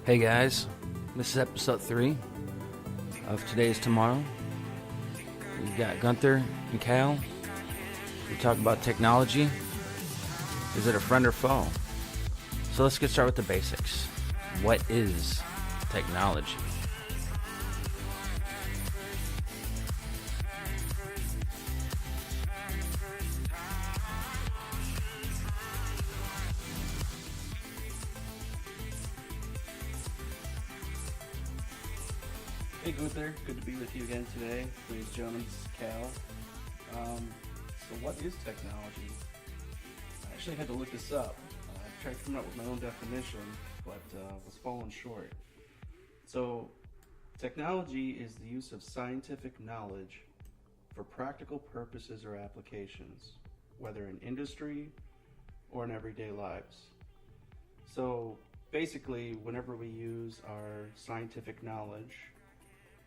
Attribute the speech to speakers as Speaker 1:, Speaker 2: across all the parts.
Speaker 1: Hey guys, this is episode 3 of Today's Tomorrow. We got Guenther and Kal. We talk about technology. Is it a friend or foe? So let's get started with the basics. What is technology?
Speaker 2: Hey Guenther, good to be with you again today. Ladies and gentlemen, this is Kal. So what is technology? I actually had to look this up. I tried to come up with my own definition, but was falling short. So technology is the use of scientific knowledge for practical purposes or applications, whether in industry or in everyday lives. So basically, whenever we use our scientific knowledge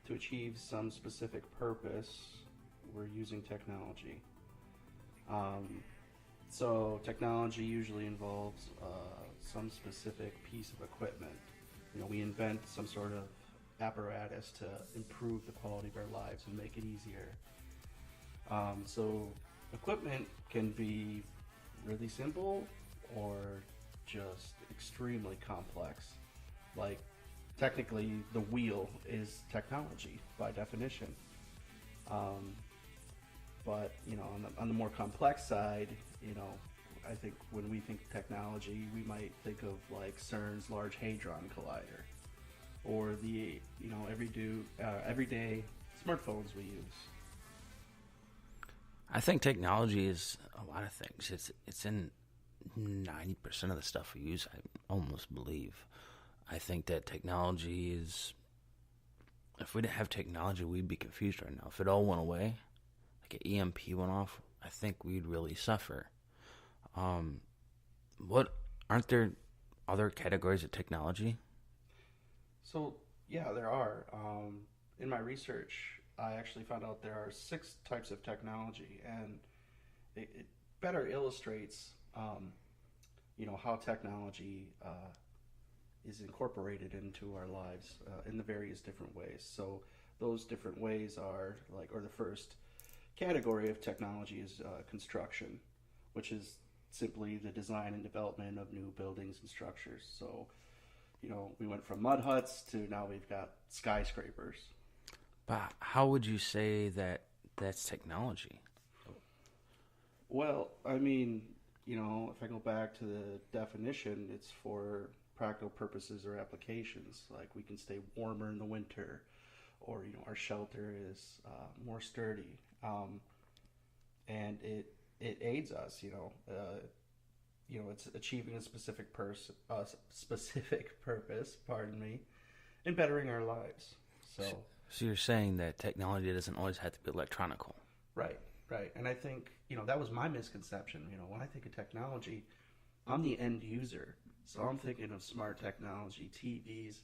Speaker 2: to achieve some specific purpose, we're using technology. So technology usually involves some specific piece of equipment. You know, we invent some sort of apparatus to improve the quality of our lives and make it easier. So equipment can be really simple or just extremely complex. Like, technically, the wheel is technology by definition. But you know, on the more complex side, you know, I think when we think technology, we might think of like CERN's Large Hadron Collider, or the everyday smartphones we use.
Speaker 1: I think technology is a lot of things. It's in 90% of the stuff we use, I almost believe. I think that technology is, if we didn't have technology, we'd be confused right now. If it all went away, like an EMP went off, I think we'd really suffer. Aren't there other categories of technology?
Speaker 2: So yeah, there are. In my research, I actually found out there are 6 types of technology, and it better illustrates, how technology is incorporated into our lives in the various different ways. So those different ways are the first category of technology is construction, which is simply the design and development of new buildings and structures. So, we went from mud huts to now we've got skyscrapers.
Speaker 1: But how would you say that that's technology?
Speaker 2: Well, I mean, if I go back to the definition, it's for practical purposes or applications. Like, we can stay warmer in the winter, or our shelter is more sturdy, and it aids us. It's achieving a specific purpose. Pardon me, in bettering our lives.
Speaker 1: So you're saying that technology doesn't always have to be electronical.
Speaker 2: Right. And I think, that was my misconception. When I think of technology, I'm the end user. So I'm thinking of smart technology, TVs,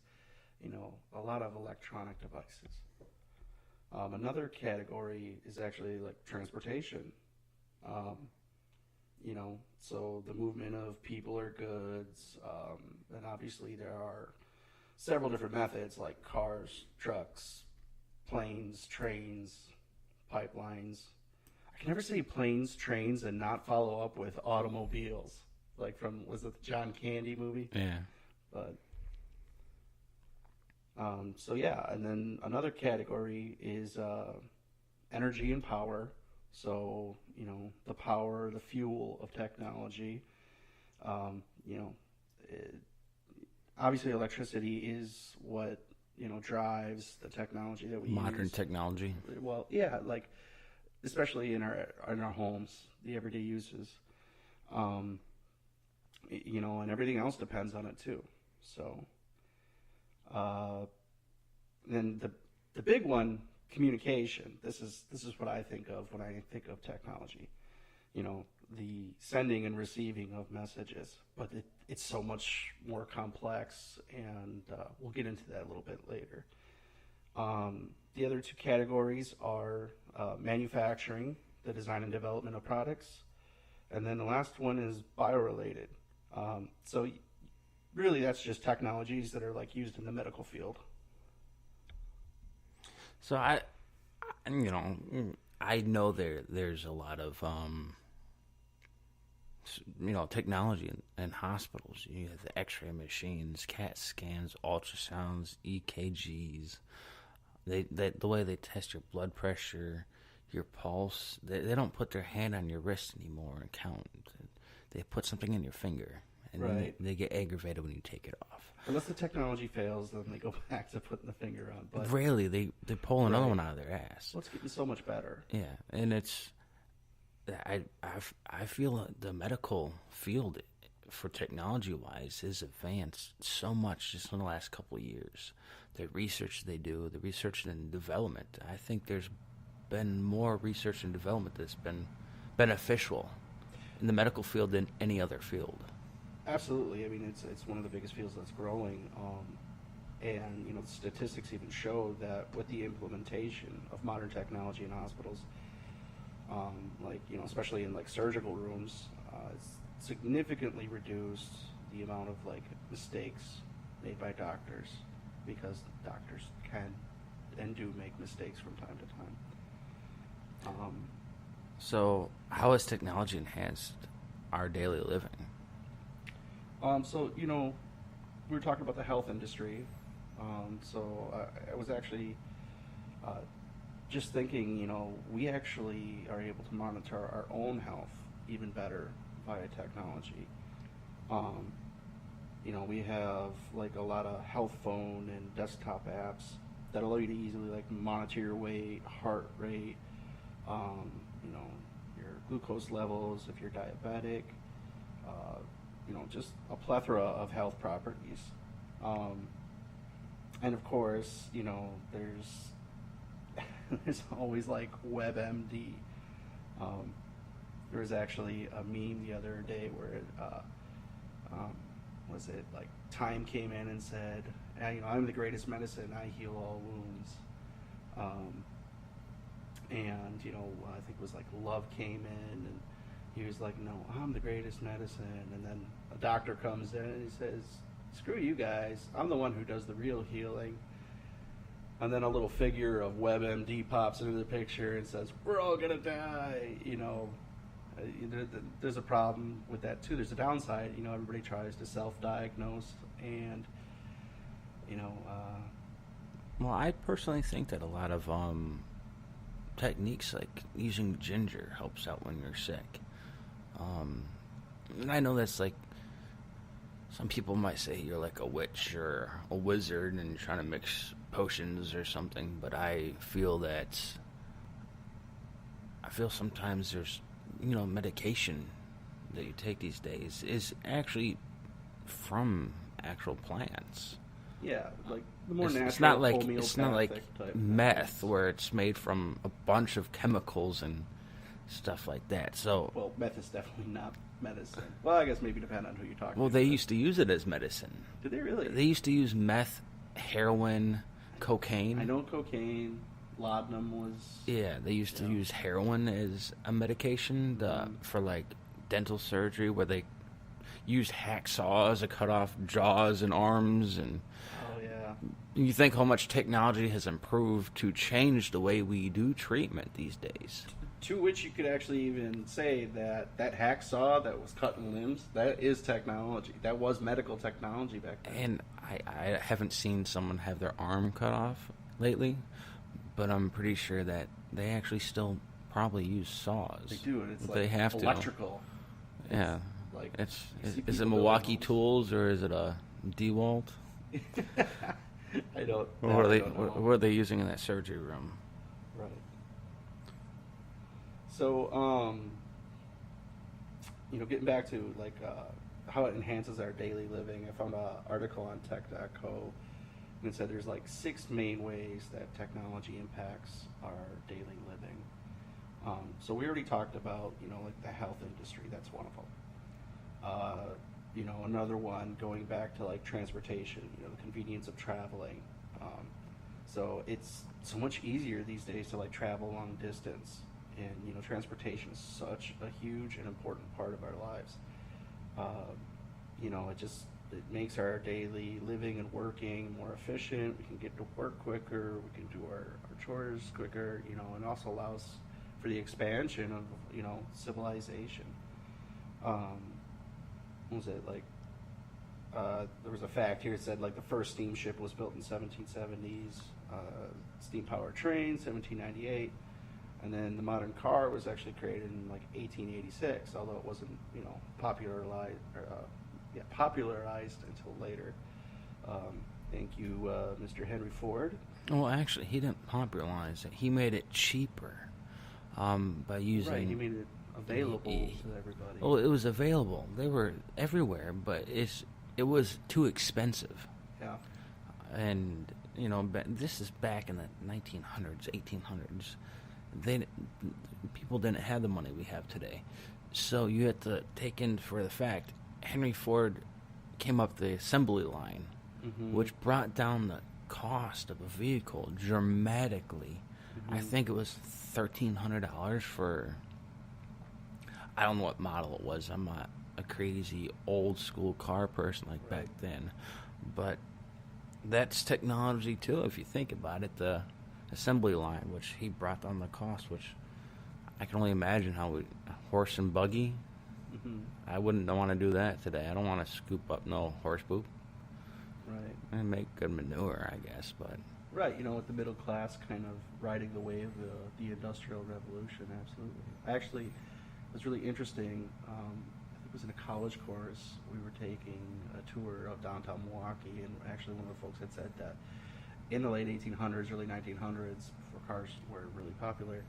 Speaker 2: a lot of electronic devices. Another category is actually like transportation. So the movement of people or goods, and obviously there are several different methods like cars, trucks, planes, trains, pipelines. I can never say planes, trains, and not follow up with automobiles. Like was it the John Candy movie?
Speaker 1: Yeah.
Speaker 2: But so yeah, and then another category is energy and power. So the power, the fuel of technology. Obviously electricity is what drives the technology that we
Speaker 1: Modern
Speaker 2: use.
Speaker 1: technology.
Speaker 2: Well, yeah, like especially in our homes, the everyday uses. And everything else depends on it too. So, then the big one, communication. This is what I think of when I think of technology. the sending and receiving of messages, but it's so much more complex, and we'll get into that a little bit later. The other two categories are manufacturing, the design and development of products, and then the last one is biorelated. So really, that's just technologies that are like used in the medical field.
Speaker 1: So I know there's a lot of technology in hospitals. You have the X-ray machines, CAT scans, ultrasounds, EKGs. The way they test your blood pressure, your pulse. They don't put their hand on your wrist anymore and count. They put something in your finger, and
Speaker 2: Right.
Speaker 1: then they get aggravated when you take it off.
Speaker 2: Unless the technology fails, then they go back to putting the finger on. But
Speaker 1: Rarely they pull another
Speaker 2: Right.
Speaker 1: one out of their ass.
Speaker 2: well, it's getting so much better.
Speaker 1: Yeah, and I feel the medical field for technology wise is advanced so much just in the last couple of years. The research they do, the research and development. I think there's been more research and development that's been beneficial in the medical field than any other field.
Speaker 2: Absolutely. I mean, it's one of the biggest fields that's growing, and the statistics even show that with the implementation of modern technology in hospitals, especially in like surgical rooms, it's significantly reduced the amount of like mistakes made by doctors, because doctors can and do make mistakes from time to time.
Speaker 1: So, how has technology enhanced our daily living?
Speaker 2: We were talking about the health industry. I was actually just thinking, we actually are able to monitor our own health even better via technology. We have like a lot of health phone and desktop apps that allow you to easily like monitor your weight, heart rate, your glucose levels if you're diabetic, just a plethora of health properties. And of course, there's there's always like WebMD. There was actually a meme the other day where was it like Time came in and said, I'm the greatest medicine, I heal all wounds. And I think it was like Love came in and he was like, no, I'm the greatest medicine. And then a doctor comes in and he says, screw you guys, I'm the one who does the real healing. And then a little figure of WebMD pops into the picture and says, we're all gonna die. There's a problem with that too. There's a downside. Everybody tries to self-diagnose, and
Speaker 1: Well, I personally think that a lot of techniques like using ginger helps out when you're sick. And I know that's like, some people might say you're like a witch or a wizard and you're trying to mix potions or something, but I feel sometimes there's, medication that you take these days is actually from actual plants.
Speaker 2: Yeah, like the more natural.
Speaker 1: It's not like
Speaker 2: type
Speaker 1: meth
Speaker 2: things.
Speaker 1: where it's made from a bunch of chemicals and stuff like that. So,
Speaker 2: Well, meth is definitely not medicine. Well, I guess maybe depending on who you're talking to.
Speaker 1: well, they used to use it as medicine.
Speaker 2: Did they really?
Speaker 1: They used to use meth, heroin, cocaine.
Speaker 2: I know cocaine, laudanum was.
Speaker 1: Yeah, they used to use heroin as a medication for like dental surgery, where they used hacksaws to cut off jaws and arms. And
Speaker 2: Oh yeah.
Speaker 1: you think how much technology has improved to change the way we do treatment these days.
Speaker 2: To which you could actually even say that hacksaw that was cutting limbs, that is technology. That was medical technology back then.
Speaker 1: And I haven't seen someone have their arm cut off lately, but I'm pretty sure that they actually still probably use saws.
Speaker 2: They do, and it's
Speaker 1: They
Speaker 2: like
Speaker 1: have to.
Speaker 2: electrical.
Speaker 1: Yeah.
Speaker 2: Like
Speaker 1: It's
Speaker 2: you see
Speaker 1: is it
Speaker 2: people
Speaker 1: Milwaukee
Speaker 2: building
Speaker 1: Tools or is it a DeWalt?
Speaker 2: homes. I don't.
Speaker 1: What
Speaker 2: I don't know.
Speaker 1: what are they using in that surgery room?
Speaker 2: Right. So, getting back to like how it enhances our daily living, I found an article on tech.co, and it said there's like 6 main ways that technology impacts our daily living. So we already talked about, like the health industry. That's one of them. Another one going back to like transportation, the convenience of traveling. Um, so it's so much easier these days to like travel long distance, and transportation is such a huge and important part of our lives. It makes our daily living and working more efficient. We can get to work quicker. We can do our chores quicker. And also allows for the expansion of civilization. Um, what was it like? There was a fact here. It said like the first steamship was built in 1770s. Steam powered train 1798, and then the modern car was actually created in like 1886. Although it wasn't popularized until later. Thank you, Mr. Henry Ford.
Speaker 1: Well, actually, he didn't popularize it. He made it cheaper by using.
Speaker 2: Right, he made it available to everybody.
Speaker 1: Well, it was available. They were everywhere, but it was too expensive.
Speaker 2: Yeah.
Speaker 1: And this is back in the 1900s, 1800s. People didn't have the money we have today, so you had to take in for the fact Henry Ford came up the assembly line, which brought down the cost of a vehicle dramatically. I think it was $1,300 for. I don't know what model it was. I'm not a crazy old school car person like back then, but that's technology too. If you think about it, the assembly line, which he brought down the cost, which I can only imagine how horse and buggy. I wouldn't want to do that today. I don't want to scoop up no horse poop.
Speaker 2: Right.
Speaker 1: And make good manure, I guess, but.
Speaker 2: Right, with the middle class kind of riding the wave of the Industrial Revolution, absolutely. Actually, it was really interesting. I think it was in a college course. We were taking a tour of downtown Milwaukee, and actually one of the folks had said that in the late 1800s, early 1900s, before cars were really popular,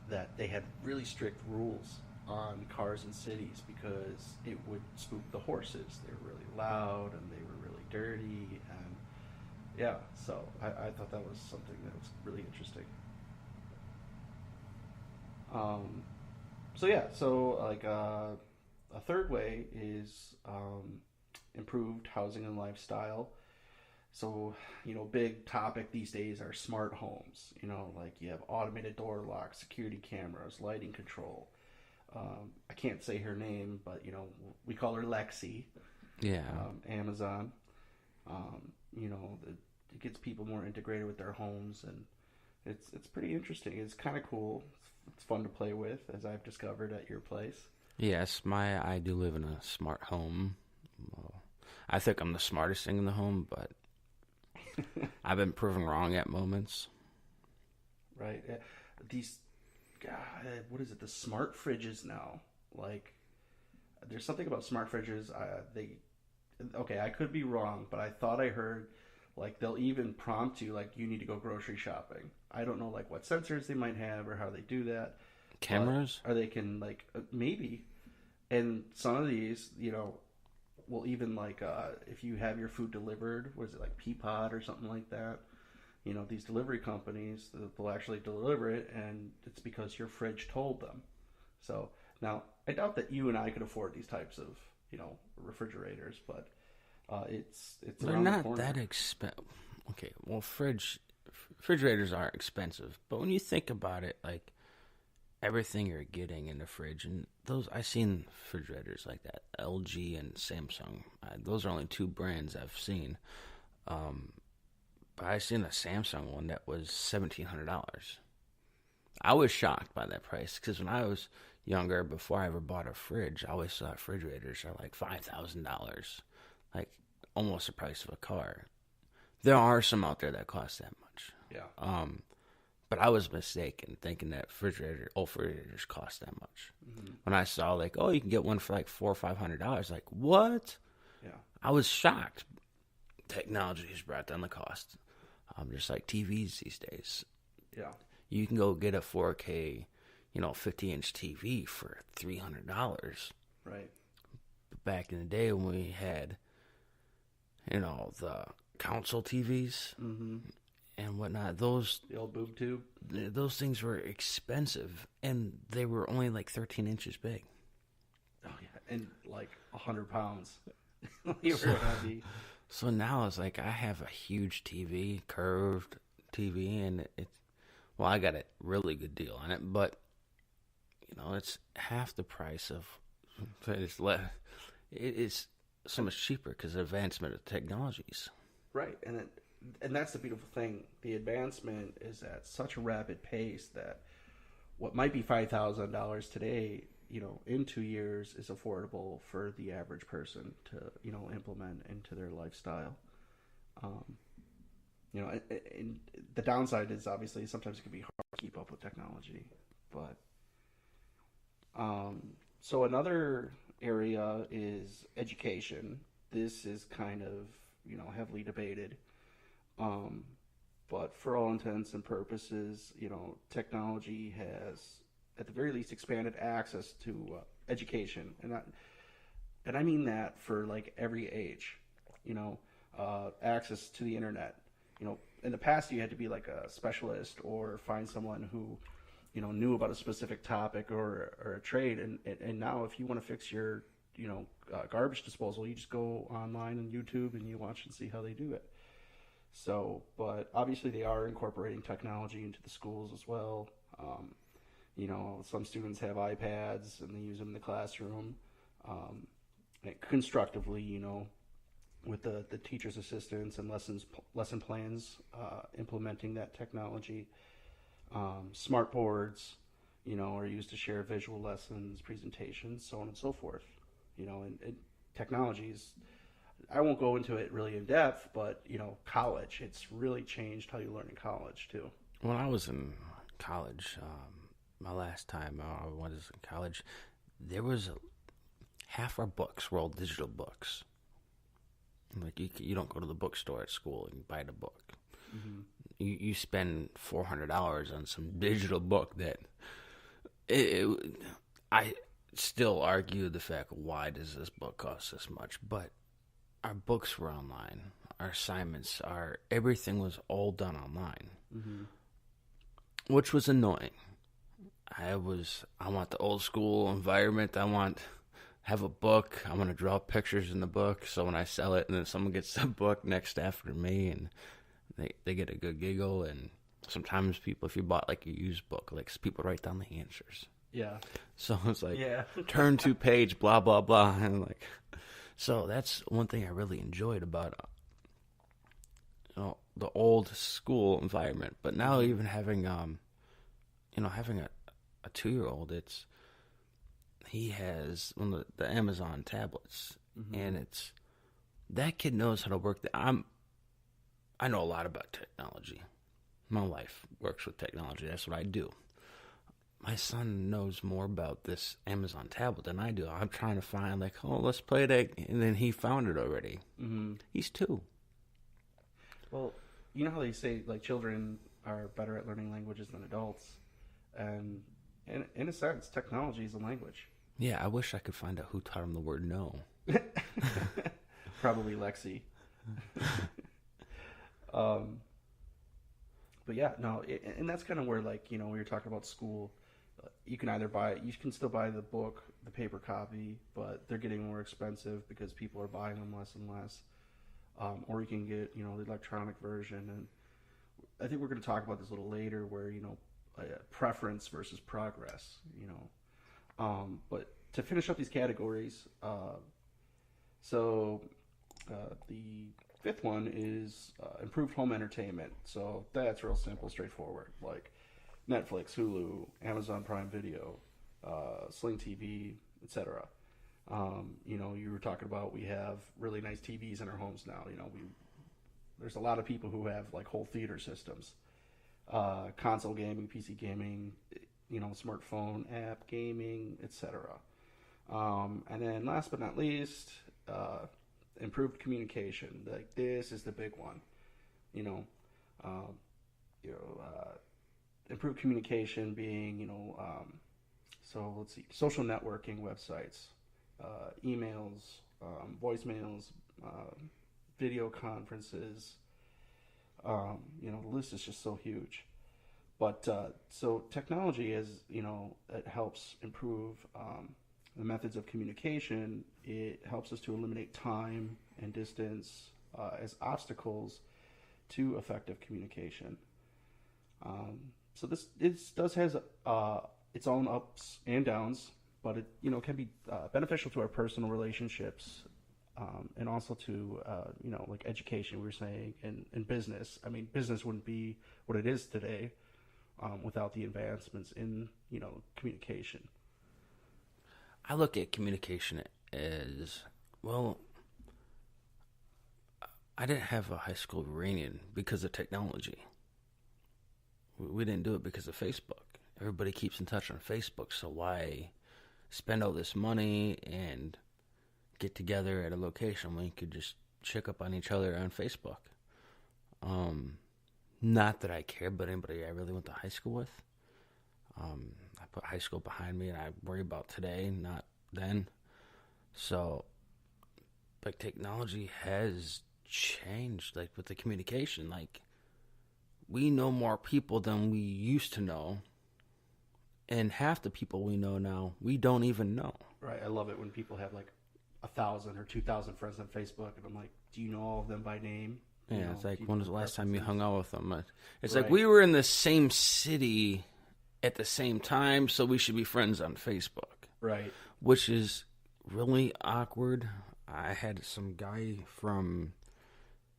Speaker 2: that they had really strict rules on cars in cities because it would spook the horses. They were really loud and they were really dirty, and yeah, so I thought that was something that was really interesting. A third way is improved housing and lifestyle. So, big topic these days are smart homes. Like you have automated door locks, security cameras, lighting control. I can't say her name, but we call her Lexi.
Speaker 1: Yeah.
Speaker 2: Amazon. It gets people more integrated with their homes, and it's pretty interesting. It's kind of cool. It's fun to play with, as I've discovered at your place.
Speaker 1: Yes, I do live in a smart home. Well, I think I'm the smartest thing in the home, but I've been proven wrong at moments.
Speaker 2: Right. What is it? The smart fridges now. Like, there's something about smart fridges. I could be wrong, but I thought I heard like they'll even prompt you like you need to go grocery shopping. I don't know like what sensors they might have or how they do that.
Speaker 1: Cameras?
Speaker 2: Or they can like maybe. And some of these, will even like if you have your food delivered, was it like Peapod or something like that? These delivery companies, they'll actually deliver it, and it's because your fridge told them. So now, I doubt that you and I could afford these types of, refrigerators, but it's
Speaker 1: They're
Speaker 2: around the
Speaker 1: not
Speaker 2: corner.
Speaker 1: that expensive. Okay, well, refrigerators are expensive, but when you think about it, like everything you're getting in the fridge, and I've seen refrigerators like that, LG and Samsung. Those are only two brands I've seen. But I seen a Samsung one that was $1,700. I was shocked by that price because when I was younger, before I ever bought a fridge, I always thought refrigerators are like $5,000, like almost the price of a car. There are some out there that cost that much.
Speaker 2: Yeah.
Speaker 1: But I was mistaken thinking that refrigerators cost that much.
Speaker 2: Mm-hmm.
Speaker 1: When I saw like, oh, you can get one for like $400 or $500, like what?
Speaker 2: Yeah.
Speaker 1: I was shocked. Technology has brought down the cost. Just like TVs these days.
Speaker 2: Yeah.
Speaker 1: You can go get a 4K, 50-inch TV for $300.
Speaker 2: Right.
Speaker 1: But back in the day when we had, the console TVs,
Speaker 2: Mm-hmm.
Speaker 1: and whatnot. Those
Speaker 2: The old boob tube.
Speaker 1: those things were expensive, and they were only like 13 inches big.
Speaker 2: Oh yeah, and like 100 pounds. You were heavy.
Speaker 1: So now it's like I have a huge TV, curved TV, and well, I got a really good deal on it, but it's half the price of. It is so much cheaper because of the advancement of technologies.
Speaker 2: Right, and that's the beautiful thing. The advancement is at such a rapid pace that what might be $5,000 today, in 2 years is affordable for the average person to, implement into their lifestyle. And the downside is obviously sometimes it can be hard to keep up with technology. But so another area is education. This is kind of, heavily debated. But for all intents and purposes, technology has, at the very least, expanded access to education, and I mean that for like every age. Access to the internet. In the past, you had to be like a specialist or find someone who, knew about a specific topic or a trade, and now if you want to fix your, garbage disposal, you just go online on YouTube and you watch and see how they do it. So, but obviously they are incorporating technology into the schools as well. Some students have iPads and they use them in the classroom, constructively, with the teacher's assistants and lesson plans, implementing that technology. Smart boards, are used to share visual lessons, presentations, so on and so forth. And technologies, I won't go into it really in depth, but college, it's really changed how you learn in college too.
Speaker 1: When I was in college, my last time I was in college, there was half our books were all digital books. Like you don't go to the bookstore at school and buy the book. Mm-hmm. You spend $400 on some digital book that I still argue the fact, why does this book cost this much? But our books were online. Our assignments, everything was all done online, mm-hmm. which was annoying. I want the old school environment. Have a book. I want to draw pictures in the book. So when I sell it, and then someone gets the book next after me, and they get a good giggle. And sometimes people, if you bought like a used book, like people write down the answers.
Speaker 2: Yeah.
Speaker 1: So it's like, turn to page, blah, blah, blah. And so that's one thing I really enjoyed about the old school environment. But now even having having a 2-year-old, he has one of the Amazon tablets, mm-hmm. and that kid knows how to work. I know a lot about technology. My wife works with technology. That's what I do. My son knows more about this Amazon tablet than I do. I'm trying to find let's play that, and then he found it already. Mm-hmm. He's 2.
Speaker 2: Well, you know how they say children are better at learning languages than adults, and in a sense, technology is a language.
Speaker 1: Yeah, I wish I could find out who taught him the word no.
Speaker 2: Probably Lexi. But yeah, no, and that's kind of where we were talking about school. You can still buy the book, the paper copy, but they're getting more expensive because people are buying them less and less. Or you can get, the electronic version. And I think we're going to talk about this a little later where, preference versus progress, But to finish up these categories, the 5th one is improved home entertainment. So that's real simple, straightforward. Like Netflix, Hulu, Amazon Prime Video, Sling TV, etc. You were talking about we have really nice TVs in our homes now. There's a lot of people who have whole theater systems, console gaming, PC gaming, smartphone app gaming, etc. And then last but not least, improved communication. This is the big one. Improved communication being, so let's see, social networking websites, emails, voicemails, video conferences, The list is just so huge. But so technology is, it helps improve the methods of communication. It helps us to eliminate time and distance as obstacles to effective communication. So this does has its own ups and downs, but it can be beneficial to our personal relationships, and also to like education. We were saying, and business. I mean, business wouldn't be what it is today without the advancements in communication.
Speaker 1: I look at communication as, well, I didn't have a high school reunion because of technology. We didn't do it because of Facebook. Everybody keeps in touch on Facebook, so why spend all this money and get together at a location when you could just check up on each other on Facebook? Not that I care about anybody I really went to high school with. I put high school behind me, and I worry about today, not then. So, like, technology has changed, like, with the communication. Like, we know more people than we used to know, and half the people we know now, we don't even know.
Speaker 2: Right. I love it when people have like 1,000 or 2,000 friends on Facebook, and I'm like, do you know all of them by name?
Speaker 1: Yeah, it's like, when was the last time you hung out with them? It's
Speaker 2: Right.
Speaker 1: like, we were in the same city at the same time, so we should be friends on Facebook.
Speaker 2: Right.
Speaker 1: Which is really awkward. I had some guy from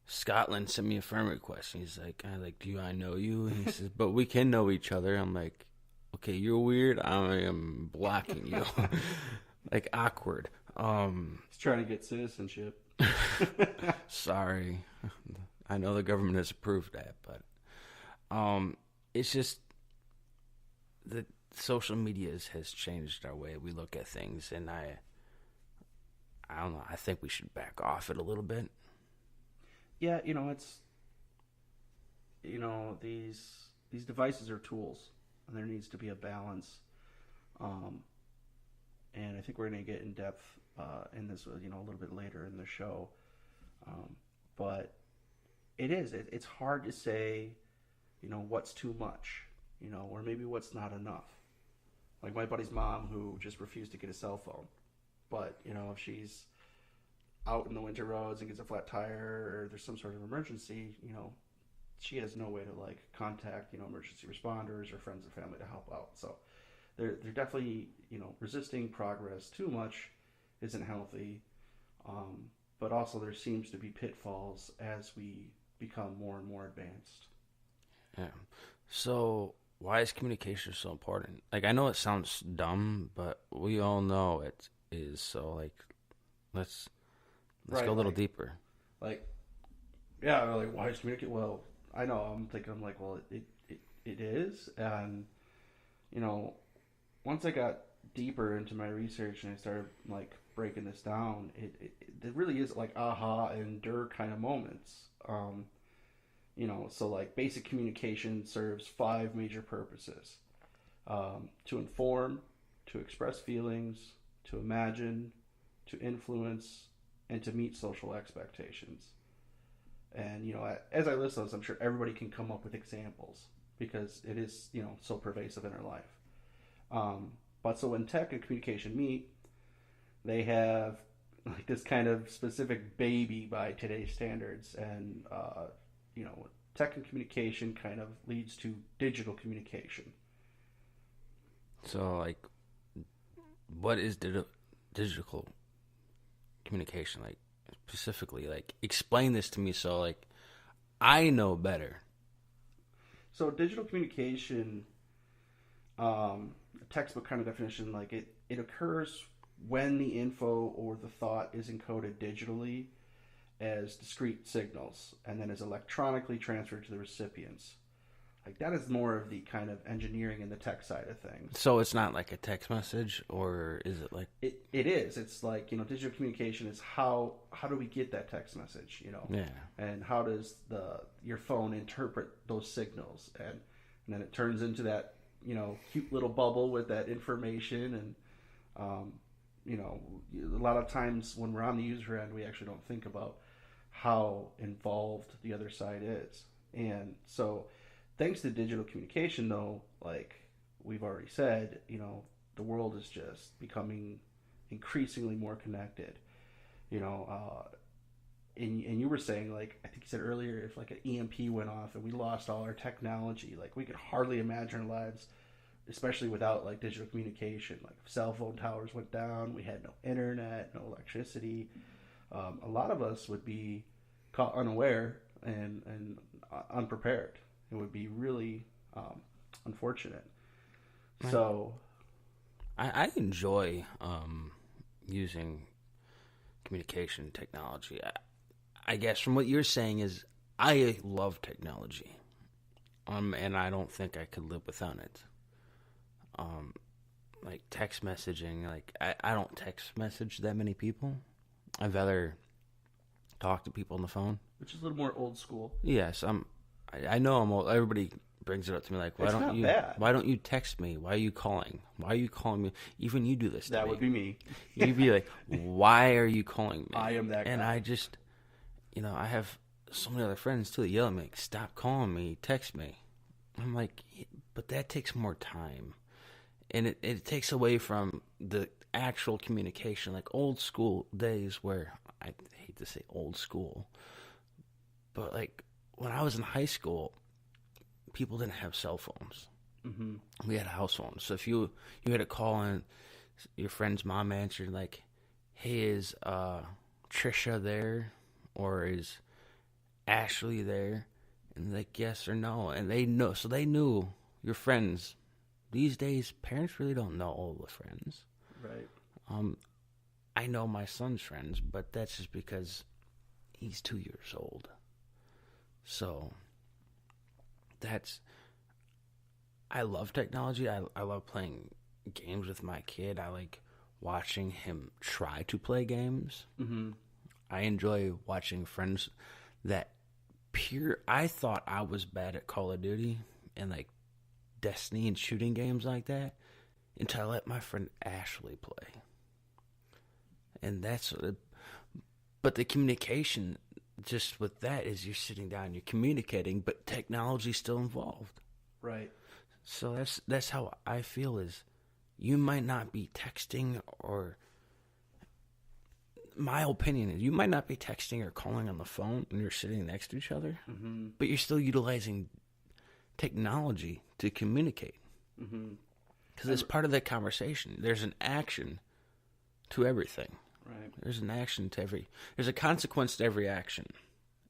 Speaker 1: Scotland send me a friend request. And he's like, do I know you? And he says, but we can know each other. I'm like, okay, you're weird. I am blocking you. Like, awkward.
Speaker 2: He's trying to get citizenship.
Speaker 1: Sorry. I know the government has approved that, but it's just that social media has changed our way we look at things, and I don't know. I think we should back off it a little bit.
Speaker 2: Yeah, it's these devices are tools, and there needs to be a balance. And I think we're going to get in depth in this, a little bit later in the show. But it's hard to say, what's too much, or maybe what's not enough. Like my buddy's mom, who just refused to get a cell phone, but if she's out in the winter roads and gets a flat tire, or there's some sort of emergency, she has no way to like contact emergency responders or friends and family to help out. So they're definitely resisting progress too much isn't healthy, but also there seems to be pitfalls as we become more and more advanced.
Speaker 1: Yeah. So why is communication so important? Like, I know it sounds dumb, but we all know it is. So, like, let's
Speaker 2: Right,
Speaker 1: go a little deeper.
Speaker 2: Like, yeah, like, why is communicate? Well, I know. I'm like, well, it is, and once I got deeper into my research and I started like breaking this down, it really is like aha and der kind of moments. So like basic communication serves 5 major purposes: to inform, to express feelings, to imagine, to influence, and to meet social expectations. And as I list those, I'm sure everybody can come up with examples because it is so pervasive in our life. But so when tech and communication meet, they have like this kind of specific baby by today's standards, and tech and communication kind of leads to digital communication.
Speaker 1: So, like, what is digital communication? Like, specifically, like, explain this to me so, like, I know better.
Speaker 2: So, digital communication, textbook kind of definition, like it occurs when the info or the thought is encoded digitally as discrete signals and then is electronically transferred to the recipients. Like that is more of the kind of engineering and the tech side of things.
Speaker 1: So it's not like a text message, or is it like
Speaker 2: it is. It's like, digital communication is how do we get that text message,
Speaker 1: Yeah.
Speaker 2: And how does your phone interpret those signals, and then it turns into that cute little bubble with that information. And a lot of times when we're on the user end, we actually don't think about how involved the other side is. And so, thanks to digital communication, though, like we've already said, the world is just becoming increasingly more connected. You know, and you were saying, like, I think you said earlier, if like an EMP went off and we lost all our technology, like we could hardly imagine our lives, especially without like digital communication. Like if cell phone towers went down, we had no internet, no electricity. A lot of us would be caught unaware and unprepared. It would be really unfortunate. So,
Speaker 1: I enjoy using communication technology. I guess from what you're saying is I love technology, and I don't think I could live without it. Like text messaging, like I don't text message that many people. I'd rather talk to people on the phone,
Speaker 2: which is a little more old school.
Speaker 1: Yes, I know I'm old. Everybody brings it up to me like, why don't you text me? Why are you calling? Why are you calling me? Even you do this to me.
Speaker 2: That would be me.
Speaker 1: You'd be like, why are you calling me?
Speaker 2: I am that guy.
Speaker 1: And I just, I have so many other friends too that yell at me, like, stop calling me, text me. I'm like, but that takes more time. And it takes away from the actual communication, like old school days where, I hate to say old school, but like when I was in high school, people didn't have cell phones. Mm-hmm. We had house phones. So if you had a call and your friend's mom answered like, hey, is Trisha there? Or is Ashley there? And like, yes or no. And they know. So they knew your friends. These days, parents really don't know all the friends.
Speaker 2: Right.
Speaker 1: I know my son's friends, but that's just because he's 2 years old. So I love technology. I love playing games with my kid. I like watching him try to play games. Mm-hmm. I enjoy watching friends that I thought I was bad at Call of Duty and like Destiny and shooting games like that until I let my friend Ashley play. And but the communication just with that is you're sitting down, you're communicating, but technology's still involved.
Speaker 2: Right.
Speaker 1: So that's how I feel is you might not be texting or my opinion is you might not be texting or calling on the phone when you're sitting next to each other, mm-hmm. but you're still utilizing technology to communicate. Because it's part of that conversation. There's an action to everything.
Speaker 2: Right.
Speaker 1: There's a consequence to every action.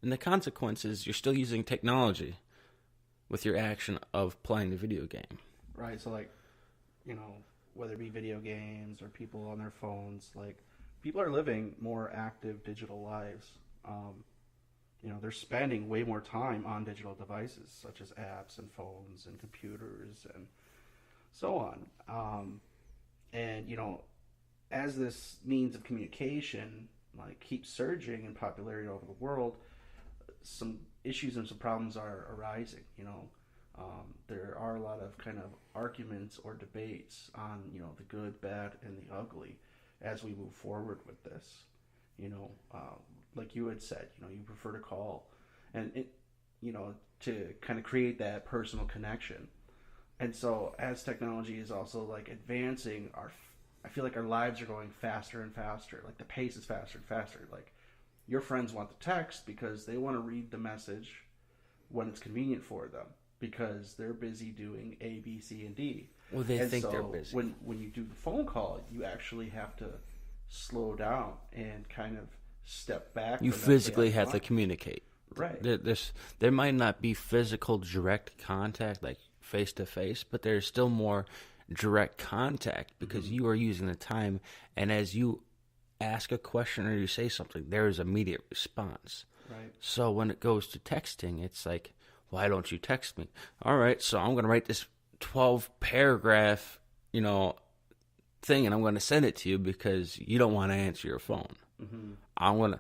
Speaker 1: And the consequence is you're still using technology with your action of playing the video game.
Speaker 2: Right. So like, whether it be video games or people on their phones, like people are living more active digital lives. They're spending way more time on digital devices such as apps and phones and computers and so on. As this means of communication like keeps surging in popularity over the world, some issues and some problems are arising. There are a lot of kind of arguments or debates on the good, bad, and the ugly as we move forward with this. Like you had said, you prefer to call, and to kind of create that personal connection. And so, as technology is also like advancing, I feel like our lives are going faster and faster. Like the pace is faster and faster. Like your friends want the text because they want to read the message when it's convenient for them because they're busy doing A, B, C, and D.
Speaker 1: Well, they think they're busy.
Speaker 2: When you do the phone call, you actually have to slow down and kind of step back.
Speaker 1: You physically have to communicate.
Speaker 2: Right.
Speaker 1: There might not be physical direct contact, like face-to-face, but there's still more direct contact because you are using the time, and as you ask a question or you say something, there is immediate response.
Speaker 2: Right.
Speaker 1: So when it goes to texting, it's like, why don't you text me? All right, so I'm going to write this 12-paragraph, thing, and I'm going to send it to you because you don't want to answer your phone. Mm-hmm.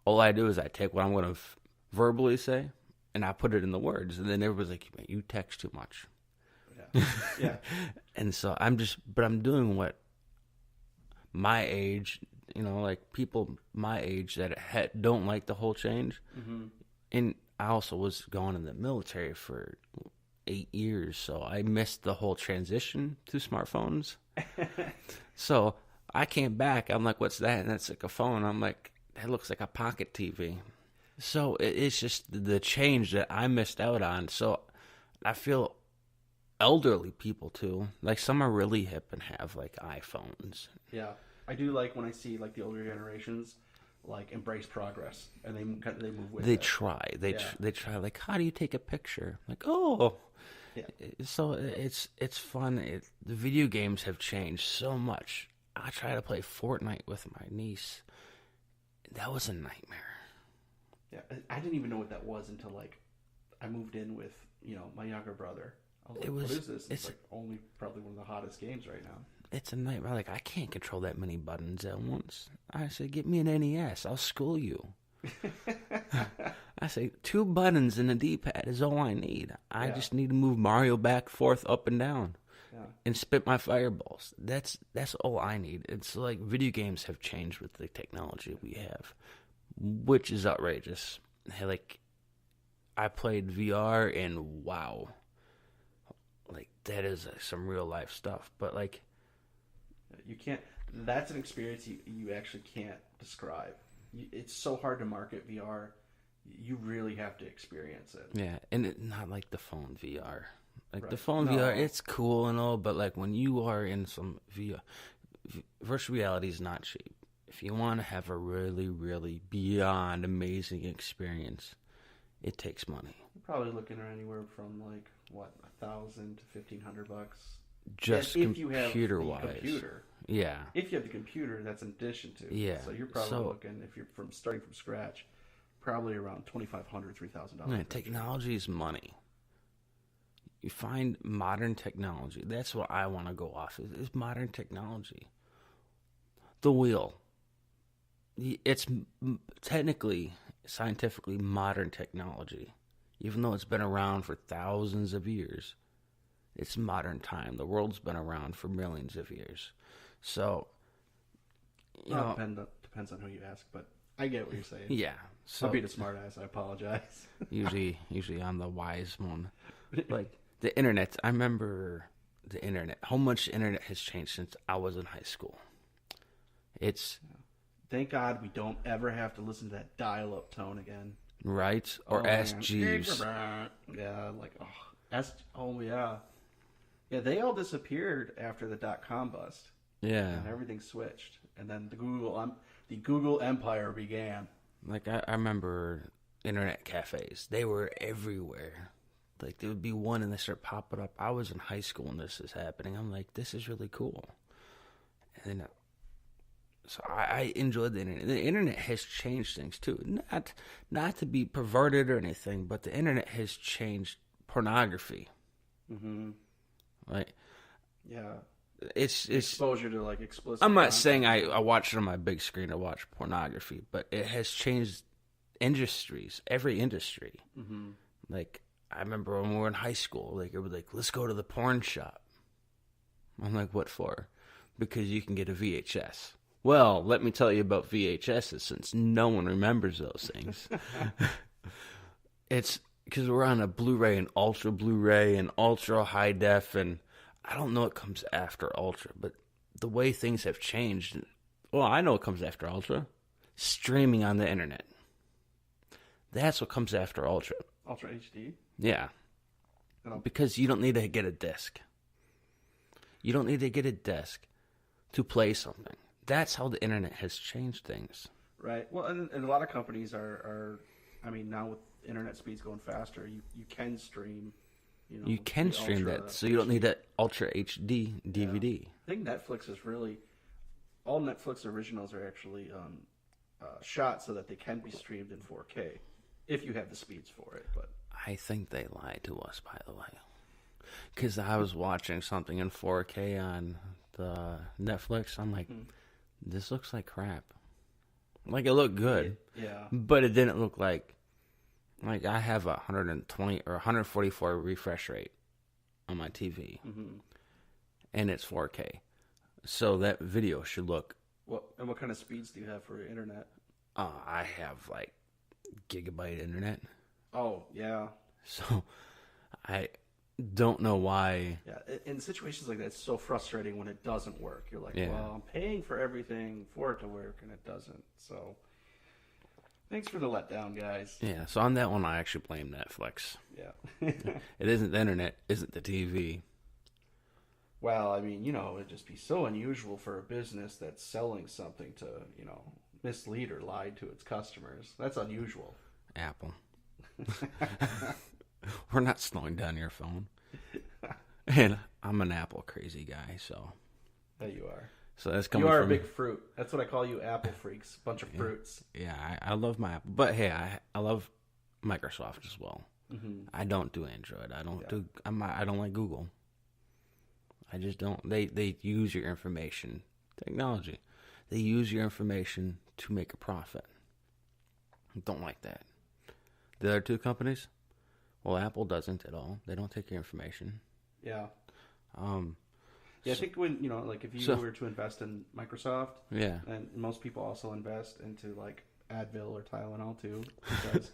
Speaker 1: All I do is I take what I'm going to verbally say, and I put it in the words, and then everybody's like, you text too much.
Speaker 2: Yeah. Yeah.
Speaker 1: And so I'm doing what my age, like people my age that don't like the whole change. Mm-hmm. And I also was going in the military for 8 years, so I missed the whole transition to smartphones. So I came back. I'm like, what's that? And it's like a phone. I'm like, that looks like a pocket TV. So it's just the change that I missed out on. So I feel elderly people too. Like some are really hip and have like iPhones.
Speaker 2: Yeah, I do like when I see like the older generations like embrace progress and they move with
Speaker 1: They
Speaker 2: it.
Speaker 1: try. They
Speaker 2: Yeah.
Speaker 1: try. Like, how do you take a picture? Like, oh.
Speaker 2: Yeah.
Speaker 1: So it's fun. The video games have changed so much. I try to play Fortnite with my niece. That was a nightmare.
Speaker 2: Yeah, I didn't even know what that was until like I moved in with my younger brother. I was like, what is this? It's like only probably one of the hottest games right now.
Speaker 1: It's a nightmare. Like, I can't control that many buttons at once. I said, get me an NES. I'll school you. I say 2 buttons and a D-pad is all I need. I just need to move Mario back, forth, up and down, and spit my fireballs. That's all I need. It's like video games have changed with the technology we have, which is outrageous. Like, I played VR and wow, like that is some real life stuff. But like,
Speaker 2: you can't. That's an experience you actually can't describe. It's so hard to market VR. You really have to experience it.
Speaker 1: yeah, and not like the phone VR. Like the
Speaker 2: Right.
Speaker 1: phone
Speaker 2: No.
Speaker 1: VR, it's cool and all, but like when you are in some VR, virtual reality is not cheap. If you want to have a really, really beyond amazing experience, it takes money.
Speaker 2: You're probably looking at anywhere from like what $1,000 to $1,500.
Speaker 1: Just
Speaker 2: if you have the
Speaker 1: computer-wise.
Speaker 2: computer.
Speaker 1: Yeah.
Speaker 2: If you have the computer, that's in addition to.
Speaker 1: Yeah.
Speaker 2: So you're probably looking, if you're starting from scratch, probably around $2,500, $3,000.
Speaker 1: Man, technology is money. You find modern technology. That's what I want to go off. Is modern technology. The wheel. It's technically, scientifically modern technology. Even though it's been around for thousands of years. It's modern time. The world's been around for millions of years. So, you know.
Speaker 2: Depends on who you ask, but I get what you're saying.
Speaker 1: Yeah. So,
Speaker 2: I'll be the smart ass. I apologize.
Speaker 1: usually I'm the wise one. Like, the internet. I remember the internet. How much the internet has changed since I was in high school. It's...
Speaker 2: Thank God we don't ever have to listen to that dial-up tone again.
Speaker 1: Right? Or Ask Jeeves.
Speaker 2: Yeah, like, yeah. Yeah, they all disappeared after the .com bust.
Speaker 1: Yeah.
Speaker 2: And everything switched. And then the Google empire began.
Speaker 1: Like, I remember internet cafes. They were everywhere. Like, there would be one and they start popping up. I was in high school when this is happening. I'm like, this is really cool. And then, so I enjoyed the internet. The internet has changed things, too. Not to be perverted or anything, but the internet has changed pornography.
Speaker 2: Mm-hmm.
Speaker 1: Like,
Speaker 2: yeah.
Speaker 1: It's
Speaker 2: exposure to like explicit.
Speaker 1: I'm not
Speaker 2: content.
Speaker 1: saying I watch it on my big screen to watch pornography, but it has changed industries, every industry.
Speaker 2: Mm-hmm.
Speaker 1: Like, I remember when we were in high school, like, it was like, let's go to the porn shop. I'm like, what for? Because you can get a VHS. Well, let me tell you about VHSs, since no one remembers those things. It's because we're on a Blu-ray and ultra Blu-ray and ultra high def, and I don't know what comes after ultra, but the way things have changed. Well, I know what comes after ultra. Streaming on the internet. That's what comes after ultra.
Speaker 2: Ultra HD.
Speaker 1: Yeah. Because you don't need to get a disc. You don't need to get a disc to play something. That's how the internet has changed things.
Speaker 2: Right. Well, and a lot of companies are I mean, now with internet speeds going faster, you can stream.
Speaker 1: You can stream that, so you don't need that Ultra HD DVD.
Speaker 2: Yeah. I think Netflix is really... All Netflix originals are actually shot so that they can be streamed in 4K, if you have the speeds for it. But
Speaker 1: I think they lied to us, by the way. Because I was watching something in 4K on the Netflix. I'm like, this looks like crap. Like, it looked good.
Speaker 2: Yeah.
Speaker 1: But it didn't look like I have a 120 or 144 refresh rate on my TV.
Speaker 2: Mm-hmm.
Speaker 1: And it's 4K. So that video should look...
Speaker 2: What kind of speeds do you have for your internet?
Speaker 1: I have, like, gigabyte internet.
Speaker 2: Oh, yeah.
Speaker 1: So I don't know why.
Speaker 2: Yeah, in situations like that, it's so frustrating when it doesn't work. You're like,
Speaker 1: Yeah.
Speaker 2: well, I'm paying for everything for it to work, and it doesn't. So, thanks for the letdown, guys.
Speaker 1: Yeah, so on that one, I actually blame Netflix.
Speaker 2: Yeah.
Speaker 1: It isn't the internet, isn't the TV.
Speaker 2: Well, I mean, it'd just be so unusual for a business that's selling something to, mislead or lie to its customers. That's unusual.
Speaker 1: Apple. We're not slowing down your phone. And I'm an Apple crazy guy, so.
Speaker 2: There you are.
Speaker 1: So that's coming
Speaker 2: You are
Speaker 1: from
Speaker 2: a big fruit. That's what I call you, apple freaks. Bunch of fruits.
Speaker 1: Yeah, I love my Apple. But hey, I love Microsoft as well.
Speaker 2: Mm-hmm.
Speaker 1: I don't do Android. I don't like Google. I just don't. They use your information. Technology. They use your information to make a profit. I don't like that. The other two companies, well, Apple doesn't at all. They don't take your information.
Speaker 2: Yeah.
Speaker 1: Yeah,
Speaker 2: I think when, like if you were to invest in Microsoft,
Speaker 1: yeah,
Speaker 2: and most people also invest into like Advil or Tylenol too, because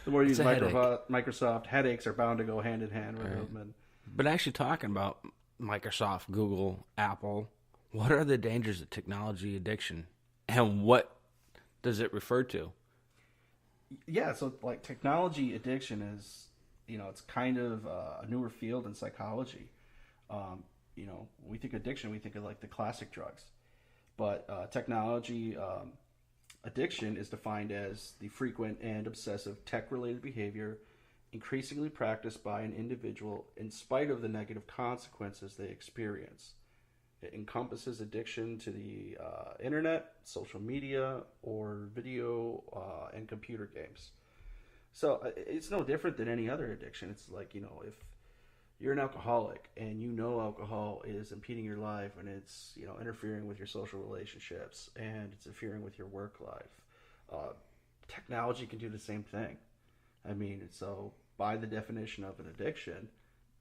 Speaker 2: the more you use Microsoft, headaches are bound to go hand in hand with them. And
Speaker 1: but actually talking about Microsoft, Google, Apple, what are the dangers of technology addiction, and what does it refer to?
Speaker 2: Yeah, so like technology addiction is, it's kind of a newer field in psychology. We think addiction, we think of like the classic drugs, but technology addiction is defined as the frequent and obsessive tech-related behavior increasingly practiced by an individual in spite of the negative consequences they experience. It encompasses addiction to the internet, social media, or video and computer games. So it's no different than any other addiction. It's like, if you're an alcoholic and alcohol is impeding your life and it's, interfering with your social relationships and it's interfering with your work life, technology can do the same thing. I mean, so by the definition of an addiction,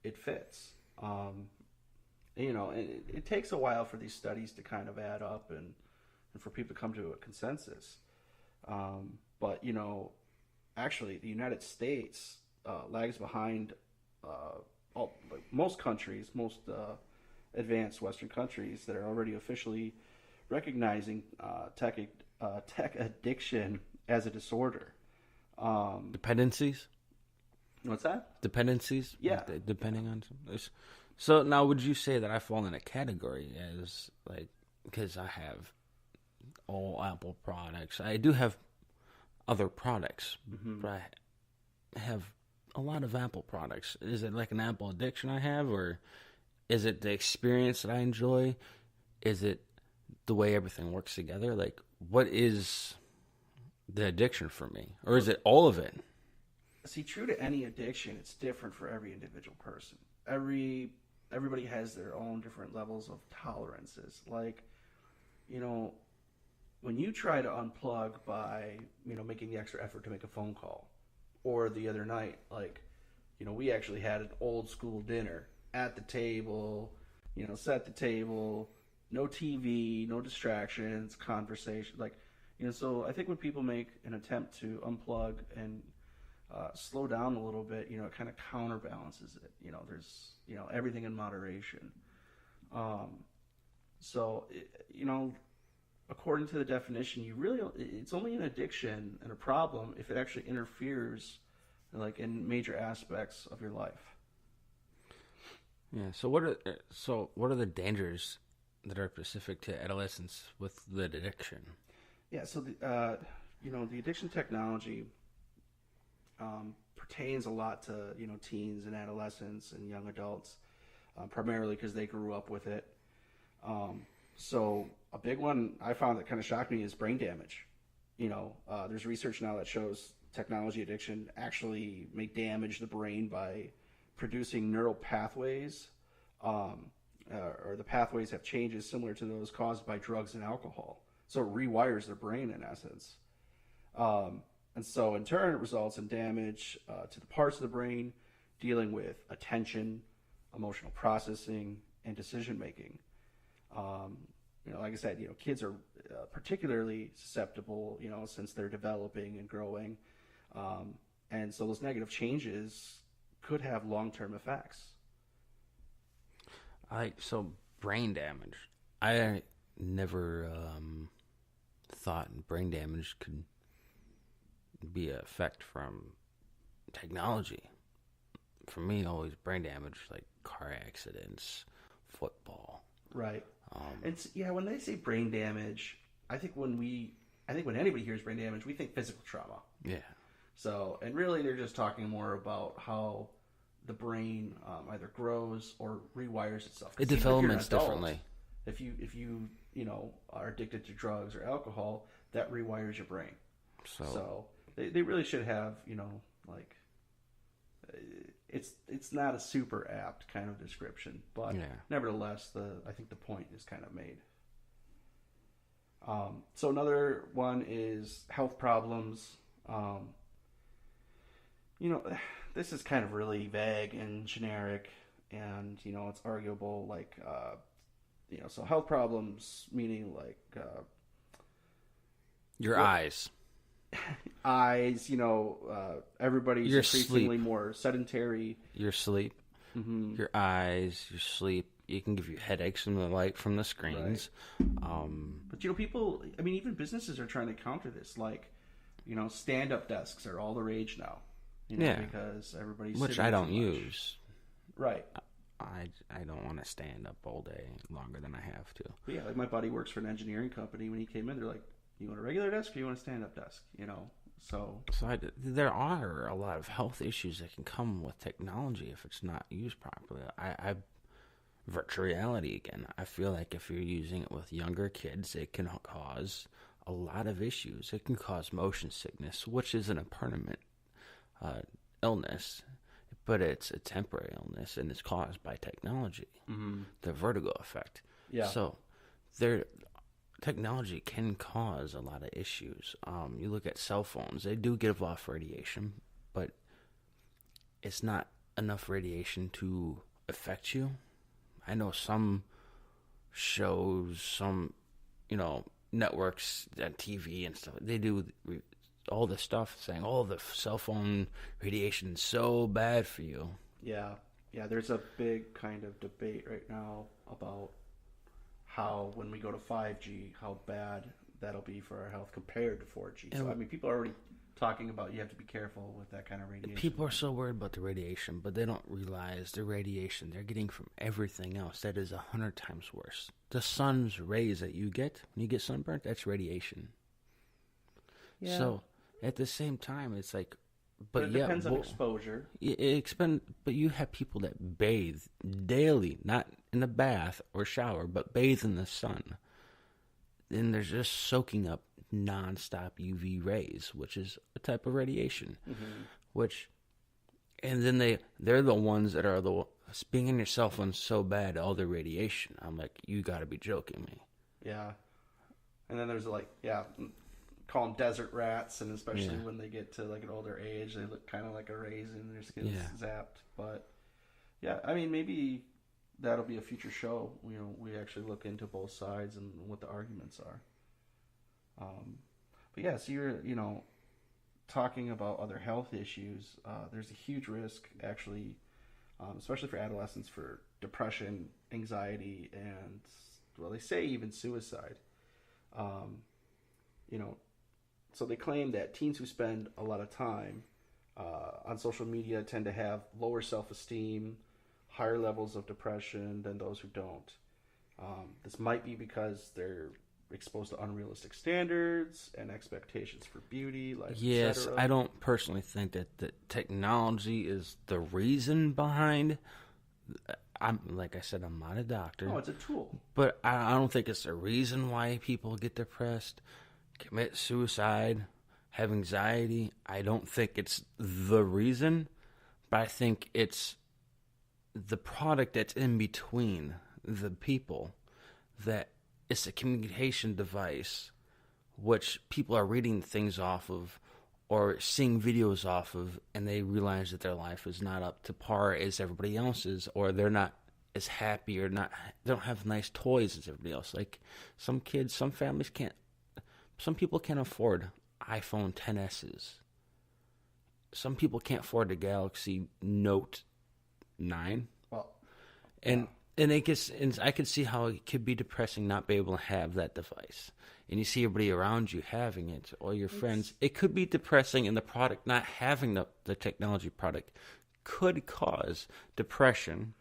Speaker 2: it fits. And it takes a while for these studies to kind of add up and for people to come to a consensus. But, actually, the United States lags behind most countries, most advanced Western countries that are already officially recognizing tech addiction as a disorder.
Speaker 1: Dependencies?
Speaker 2: What's that?
Speaker 1: Dependencies?
Speaker 2: Yeah.
Speaker 1: Depending on something. So now, would you say that I fall in a category as because I have all Apple products? I do have other products, but I have a lot of Apple products. Is it like an Apple addiction I have, or is it the experience that I enjoy? Is it the way everything works together? Like, what is the addiction for me, or is it all of it?
Speaker 2: See, true to any addiction, it's different for every individual person. Everybody has their own different levels of tolerances. Like, when you try to unplug by, making the extra effort to make a phone call, or the other night, like, we actually had an old school dinner at the table, set the table, no TV, no distractions, conversation, like, so I think when people make an attempt to unplug and slow down a little bit, it kind of counterbalances it. There's, everything in moderation. According to the definition, it's only an addiction and a problem if it actually interferes, like, in major aspects of your life.
Speaker 1: Yeah. So what are the dangers that are specific to adolescents with the addiction?
Speaker 2: Yeah. So the addiction technology pertains a lot to teens and adolescents and young adults, primarily because they grew up with it. So a big one I found that kind of shocked me is brain damage. There's research now that shows technology addiction actually may damage the brain by producing neural pathways, or the pathways have changes similar to those caused by drugs and alcohol. So it rewires their brain in essence. And so in turn, it results in damage to the parts of the brain dealing with attention, emotional processing, and decision making. Like I said, kids are particularly susceptible, since they're developing and growing. And so those negative changes could have long-term effects.
Speaker 1: So brain damage. I never thought brain damage could be an effect from technology. For me, always brain damage, like car accidents, football.
Speaker 2: Right. When they say brain damage, I think when anybody hears brain damage, we think physical trauma.
Speaker 1: Yeah.
Speaker 2: So, and really they're just talking more about how the brain either grows or rewires itself.
Speaker 1: It develops differently.
Speaker 2: If you are addicted to drugs or alcohol, that rewires your brain. So they really should have, like, it's not a super apt kind of description, but nevertheless, I think the point is kind of made. So another one is health problems. This is kind of really vague and generic, and it's arguable. Like, so health problems meaning like
Speaker 1: your eyes.
Speaker 2: Eyes, everybody's
Speaker 1: your
Speaker 2: increasingly
Speaker 1: sleep.
Speaker 2: more sedentary.
Speaker 1: Your sleep, your eyes, your sleep. You can give you headaches from the light from the screens.
Speaker 2: Right. But people, even businesses are trying to counter this. Like, stand-up desks are all the rage now. Because everybody's
Speaker 1: which
Speaker 2: sitting
Speaker 1: I don't
Speaker 2: too much.
Speaker 1: use.
Speaker 2: Right.
Speaker 1: I don't want to stand up all day longer than I have to.
Speaker 2: But yeah, like my buddy works for an engineering company. When he came in, they're like, "You want a regular desk or you want a stand-up desk?"
Speaker 1: There are a lot of health issues that can come with technology if it's not used properly. Virtual reality again. I feel like if you're using it with younger kids, it can cause a lot of issues. It can cause motion sickness, which isn't a permanent illness, but it's a temporary illness, and it's caused by technology. Mm-hmm. The vertigo effect.
Speaker 2: Yeah.
Speaker 1: So, technology can cause a lot of issues. You look at cell phones; they do give off radiation, but it's not enough radiation to affect you. I know some shows, some networks on TV and stuff. They do all this stuff saying, "Oh, the cell phone radiation is so bad for you."
Speaker 2: Yeah. There's a big kind of debate right now about how when we go to 5G, how bad that'll be for our health compared to 4G. So people are already talking about you have to be careful with that kind of radiation.
Speaker 1: People are so worried about the radiation, but they don't realize the radiation they're getting from everything else that is 100 times worse. The sun's rays that you get when you get sunburnt, that's radiation. Yeah. So at the same time, it's like,
Speaker 2: but it depends on exposure.
Speaker 1: But you have people that bathe daily, not in the bath or shower, but bathe in the sun. And they're just soaking up nonstop UV rays, which is a type of radiation. Mm-hmm. And then they're the ones that are being on your cell phone so bad, all the radiation. I'm like, you got to be joking me.
Speaker 2: Yeah. And then there's call them desert rats, and especially when they get to like an older age, they look kind of like a raisin. Their skin's zapped. But yeah, maybe that'll be a future show. We actually look into both sides and what the arguments are. But yeah, so you're talking about other health issues. There's a huge risk, actually, especially for adolescents, for depression, anxiety, and they say even suicide. So they claim that teens who spend a lot of time on social media tend to have lower self-esteem, higher levels of depression than those who don't. This might be because they're exposed to unrealistic standards and expectations for beauty,
Speaker 1: yes,
Speaker 2: etc.
Speaker 1: I don't personally think that the technology is the reason behind. Like I said, I'm not a doctor.
Speaker 2: No, it's a tool.
Speaker 1: But I don't think it's the reason why people get depressed, commit suicide, have anxiety. I don't think it's the reason, but I think it's the product that's in between the people, that it's a communication device which people are reading things off of or seeing videos off of, and they realize that their life is not up to par as everybody else's, or they're not as happy, or they don't have nice toys as everybody else. Like some families can't, some people can't afford iPhone XS's. some people can't afford the Galaxy Note 9.
Speaker 2: Well,
Speaker 1: And and I could see how it could be depressing not being able to have that device. And you see everybody around you having it, all your friends. It could be depressing, and the product not having the technology product could cause depression.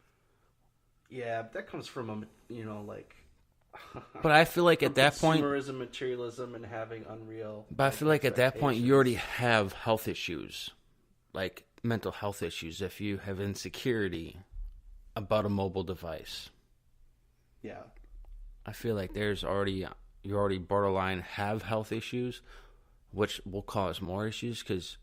Speaker 2: yeah, that comes from like
Speaker 1: But I feel like at that point,
Speaker 2: consumerism, materialism, and having unreal.
Speaker 1: but I feel like at that point you already
Speaker 2: expectations.
Speaker 1: have health issues, like mental health issues. If you have insecurity about a mobile device,
Speaker 2: Yeah,
Speaker 1: I feel like you're already borderline have health issues, which will cause more issues because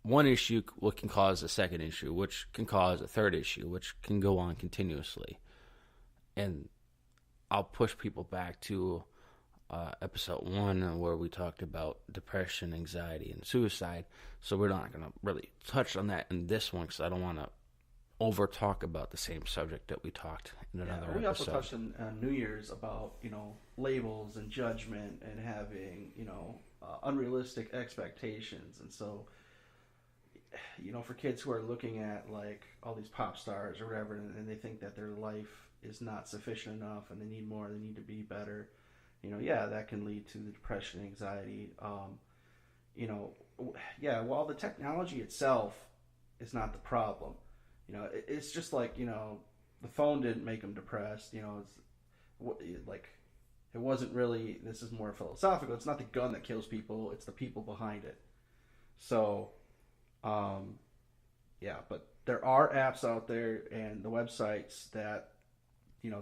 Speaker 1: one issue can cause a second issue, which can cause a third issue, which can go on continuously. And I'll push people back to episode 1 where we talked about depression, anxiety, and suicide. So we're not going to really touch on that in this one because I don't want to over talk about the same subject that we talked in another
Speaker 2: we also
Speaker 1: episode.
Speaker 2: touched on New Year's about labels and judgment and having unrealistic expectations, and so for kids who are looking at like all these pop stars or whatever, and they think that their life is not sufficient enough and they need more, they need to be better. That can lead to the depression, anxiety. While the technology itself is not the problem, it's just like the phone didn't make them depressed. It wasn't really. This is more philosophical. It's not the gun that kills people; it's the people behind it. So, but there are apps out there and the websites that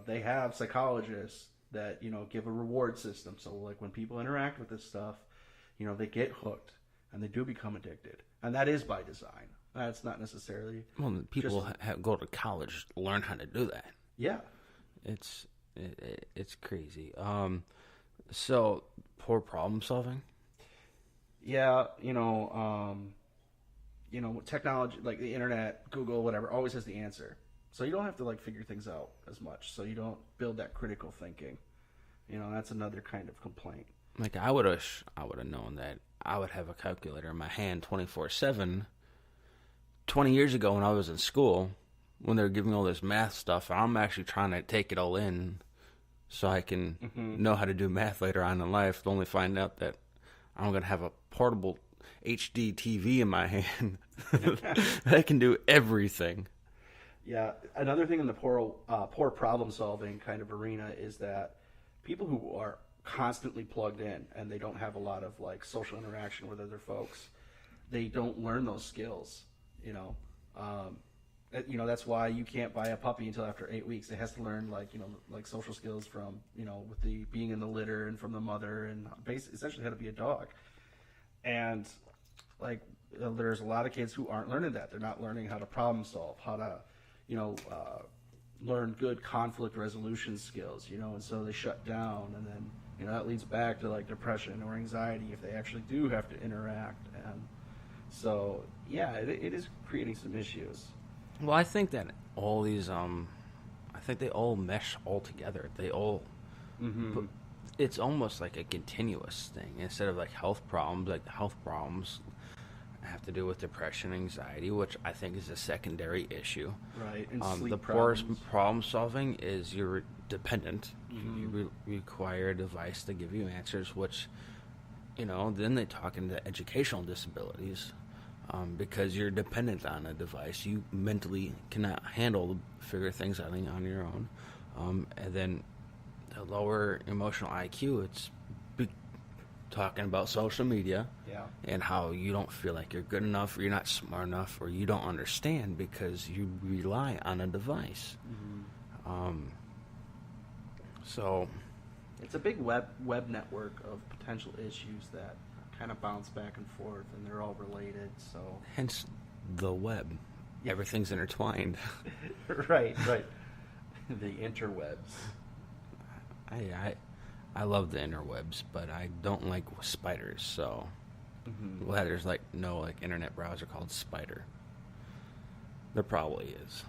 Speaker 2: they have psychologists that give a reward system. So like when people interact with this stuff, they get hooked and they do become addicted, and that is by design. That's not necessarily.
Speaker 1: Well, people go to college to learn how to do that.
Speaker 2: Yeah.
Speaker 1: It's crazy. So poor problem solving.
Speaker 2: Yeah, technology like the internet, Google, whatever, always has the answer. So you don't have to like figure things out as much. So you don't build that critical thinking. That's another kind of complaint.
Speaker 1: Like I would have known that I would have a calculator in my hand 24/7. 20 years ago when I was in school, when they were giving all this math stuff, I'm actually trying to take it all in so I can know how to do math later on in life, to only find out that I'm going to have a portable HD TV in my hand that can do everything.
Speaker 2: Yeah, another thing in the poor problem solving kind of arena is that people who are constantly plugged in and they don't have a lot of like social interaction with other folks, they don't learn those skills. That's why you can't buy a puppy until after 8 weeks. It has to learn like social skills from with the being in the litter and from the mother, and essentially how to be a dog. And like there's a lot of kids who aren't learning that. They're not learning how to problem solve, how to learn good conflict resolution skills. And so they shut down, and then that leads back to like depression or anxiety if they actually do have to interact. And so it is creating some issues.
Speaker 1: Well, I think that all these I think they all mesh all together. They all but it's almost like a continuous thing instead of like health problems. Like the health problems have to do with depression, anxiety, which I think is a secondary issue.
Speaker 2: Right. And sleep
Speaker 1: the
Speaker 2: problems.
Speaker 1: poorest problem solving is you're dependent. You require a device to give you answers, which, then they talk into educational disabilities because you're dependent on a device. You mentally cannot figure things out on your own. And then the lower emotional IQ, it's talking about social media and how you don't feel like you're good enough, or you're not smart enough, or you don't understand because you rely on a device. So
Speaker 2: it's a big web network of potential issues that kind of bounce back and forth, and they're all related. So
Speaker 1: hence the web. Everything's intertwined.
Speaker 2: right. The interwebs.
Speaker 1: I love the interwebs, but I don't like spiders. So glad there's no internet browser called Spider. There probably is.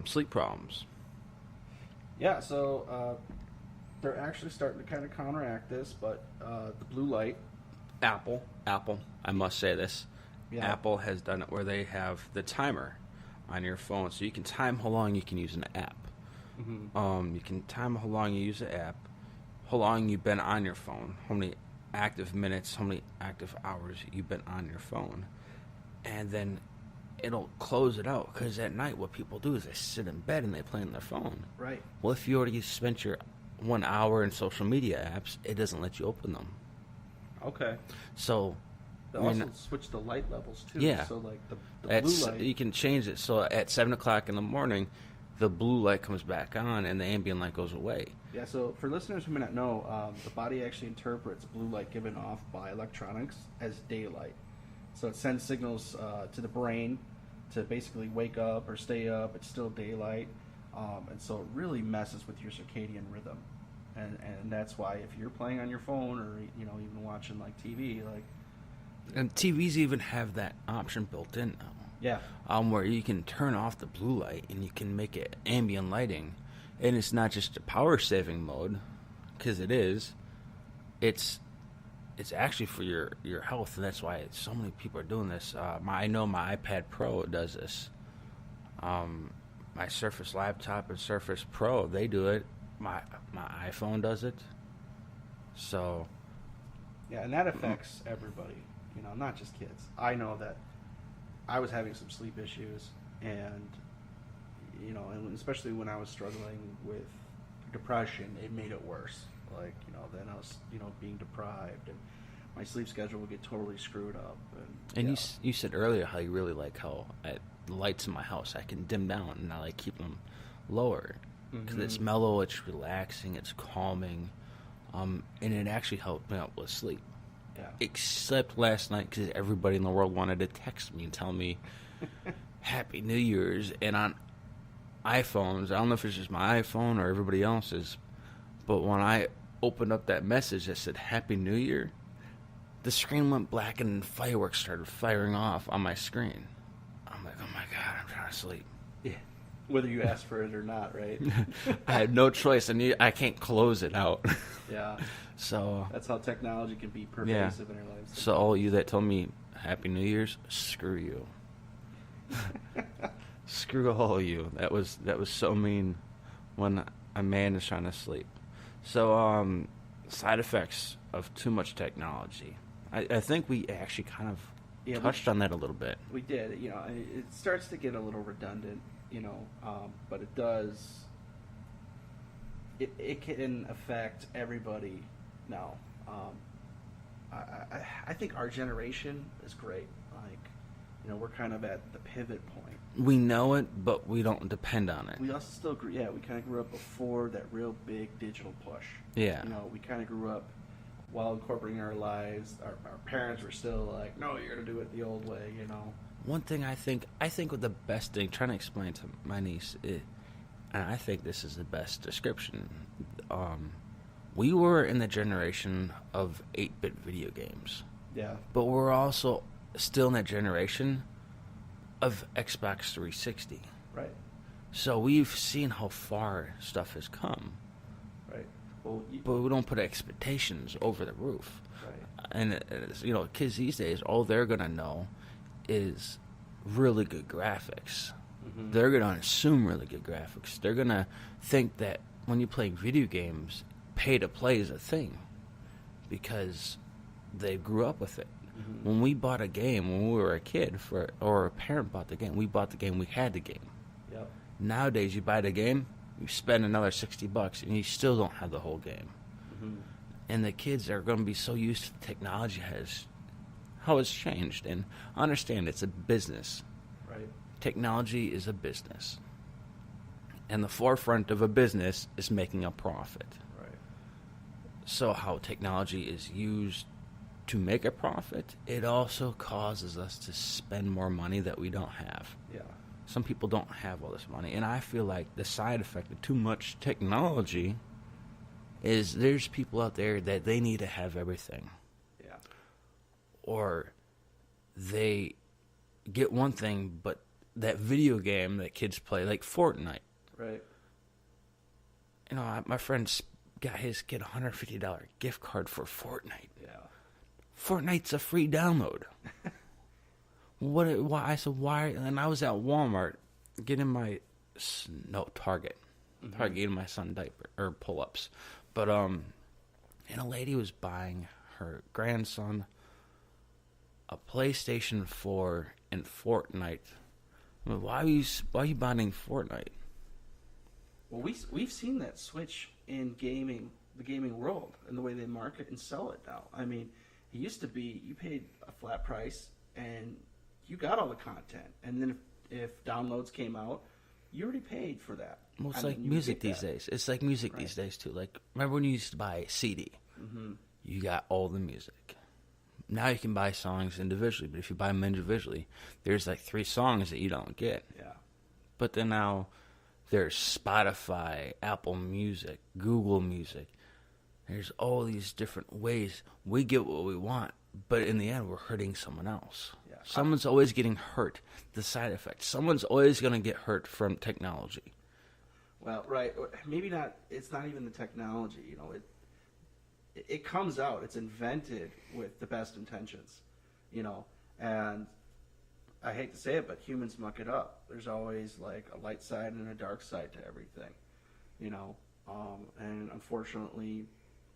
Speaker 1: Sleep problems.
Speaker 2: Yeah, so they're actually starting to kind of counteract this, but the blue light.
Speaker 1: Apple. I must say this.
Speaker 2: Yeah.
Speaker 1: Apple has done it where they have the timer on your phone, so you can time how long you can use an app.
Speaker 2: Mm-hmm.
Speaker 1: You can time how long you use the app, how long you've been on your phone, how many active minutes, how many active hours you've been on your phone, and then it'll close it out. Because at night, what people do is they sit in bed and they play on their phone.
Speaker 2: Right.
Speaker 1: Well, if you already spent your 1 hour in social media apps, it doesn't let you open them.
Speaker 2: Okay.
Speaker 1: So
Speaker 2: They also switch the light levels too.
Speaker 1: Yeah.
Speaker 2: So like the blue light.
Speaker 1: You can change it. So at 7 o'clock in the morning, the blue light comes back on and the ambient light goes away.
Speaker 2: Yeah. So for listeners who may not know, the body actually interprets blue light given off by electronics as daylight. So it sends signals to the brain to basically wake up or stay up. It's still daylight, and so it really messes with your circadian rhythm. And that's why if you're playing on your phone or even watching like TV, like.
Speaker 1: And TVs even have that option built in now.
Speaker 2: Yeah.
Speaker 1: Where you can turn off the blue light and you can make it ambient lighting, and it's not just a power saving mode, because it is. It's actually for your health, and that's why so many people are doing this. I know my iPad Pro does this. My Surface laptop and Surface Pro, they do it. My iPhone does it. So.
Speaker 2: Yeah, and that affects everybody. Not just kids. I know that I was having some sleep issues, and and especially when I was struggling with depression, it made it worse. Like, then I was, being deprived, and my sleep schedule would get totally screwed up.
Speaker 1: And you said earlier how you really like how the lights in my house, I can dim down and I like keep them lower because it's mellow, it's relaxing, it's calming, and it actually helped me out with sleep.
Speaker 2: Yeah.
Speaker 1: Except last night, because everybody in the world wanted to text me and tell me Happy New Year's. And on iPhones, I don't know if it's just my iPhone or everybody else's, but when I opened up that message that said Happy New Year, the screen went black and fireworks started firing off on my screen. I'm like, oh my God, I'm trying to sleep.
Speaker 2: Yeah. Whether you ask for it or not, right?
Speaker 1: I had no choice. I can't close it out.
Speaker 2: Yeah.
Speaker 1: So
Speaker 2: that's how technology can be pervasive in our lives.
Speaker 1: So all you that told me Happy New Year's, screw you. Screw all of you. That was so mean when a man is trying to sleep. So side effects of too much technology. I think we actually kind of touched on that a little bit.
Speaker 2: We did. It starts to get a little redundant, but it does. It can affect everybody now. I think our generation is great. Like, we're kind of at the pivot point.
Speaker 1: We know it, but we don't depend on it.
Speaker 2: We also still we kind of grew up before that real big digital push.
Speaker 1: Yeah.
Speaker 2: We kind of grew up while incorporating our lives. Our parents were still like, no, you're going to do it the old way,
Speaker 1: One thing I think with the best thing, trying to explain to my niece, and I think this is the best description, we were in the generation of 8-bit video games.
Speaker 2: Yeah.
Speaker 1: But we're also still in that generation of Xbox 360.
Speaker 2: Right.
Speaker 1: So we've seen how far stuff has come.
Speaker 2: Right. Well,
Speaker 1: but we don't put expectations over the roof.
Speaker 2: Right.
Speaker 1: And, kids these days, all they're going to know is really good graphics. Mm-hmm. They're going to assume really good graphics. They're going to think that when you play video games, pay to play is a thing because they grew up with it. Mm-hmm. When we bought a game when we were a kid, or a parent bought the game, we bought the game, we had the game.
Speaker 2: Yep.
Speaker 1: Nowadays, you buy the game, you spend another $60, and you still don't have the whole game. Mm-hmm. And the kids are going to be so used to technology how it's changed. And understand it's a business.
Speaker 2: Right.
Speaker 1: Technology is a business. And the forefront of a business is making a profit.
Speaker 2: Right.
Speaker 1: So how technology is used to make a profit, it also causes us to spend more money that we don't have.
Speaker 2: Yeah.
Speaker 1: Some people don't have all this money. And I feel like the side effect of too much technology is there's people out there that they need to have everything.
Speaker 2: Yeah.
Speaker 1: Or they get one thing, but that video game that kids play, like Fortnite.
Speaker 2: Right.
Speaker 1: My friend's got his kid a $150 gift card for Fortnite.
Speaker 2: Yeah.
Speaker 1: Fortnite's a free download. What? Why? I said, why? And I was at Walmart getting my Target. Target getting my son diaper or pull-ups, but and a lady was buying her grandson a PlayStation 4 and Fortnite. I mean, why are you buying Fortnite?
Speaker 2: Well, we've seen that switch in gaming, the gaming world, and the way they market and sell it now. I mean, it used to be you paid a flat price and you got all the content, and then if downloads came out, you already paid for that.
Speaker 1: Well, it's like music these days. It's like music these days too. Like, remember when you used to buy a CD? Mm-hmm. You got all the music. Now you can buy songs individually, but if you buy them individually, there's like 3 songs that you don't get.
Speaker 2: Yeah.
Speaker 1: But then now there's Spotify, Apple Music, Google Music. There's all these different ways. We get what we want, but in the end, we're hurting someone else. Yeah. Someone's always getting hurt. The side effects. Someone's always going to get hurt from technology.
Speaker 2: Well, right. Maybe not. It's not even the technology. You know, it comes out. It's invented with the best intentions. You know, and I hate to say it, but humans muck it up. There's always like a light side and a dark side to everything. You know, and unfortunately,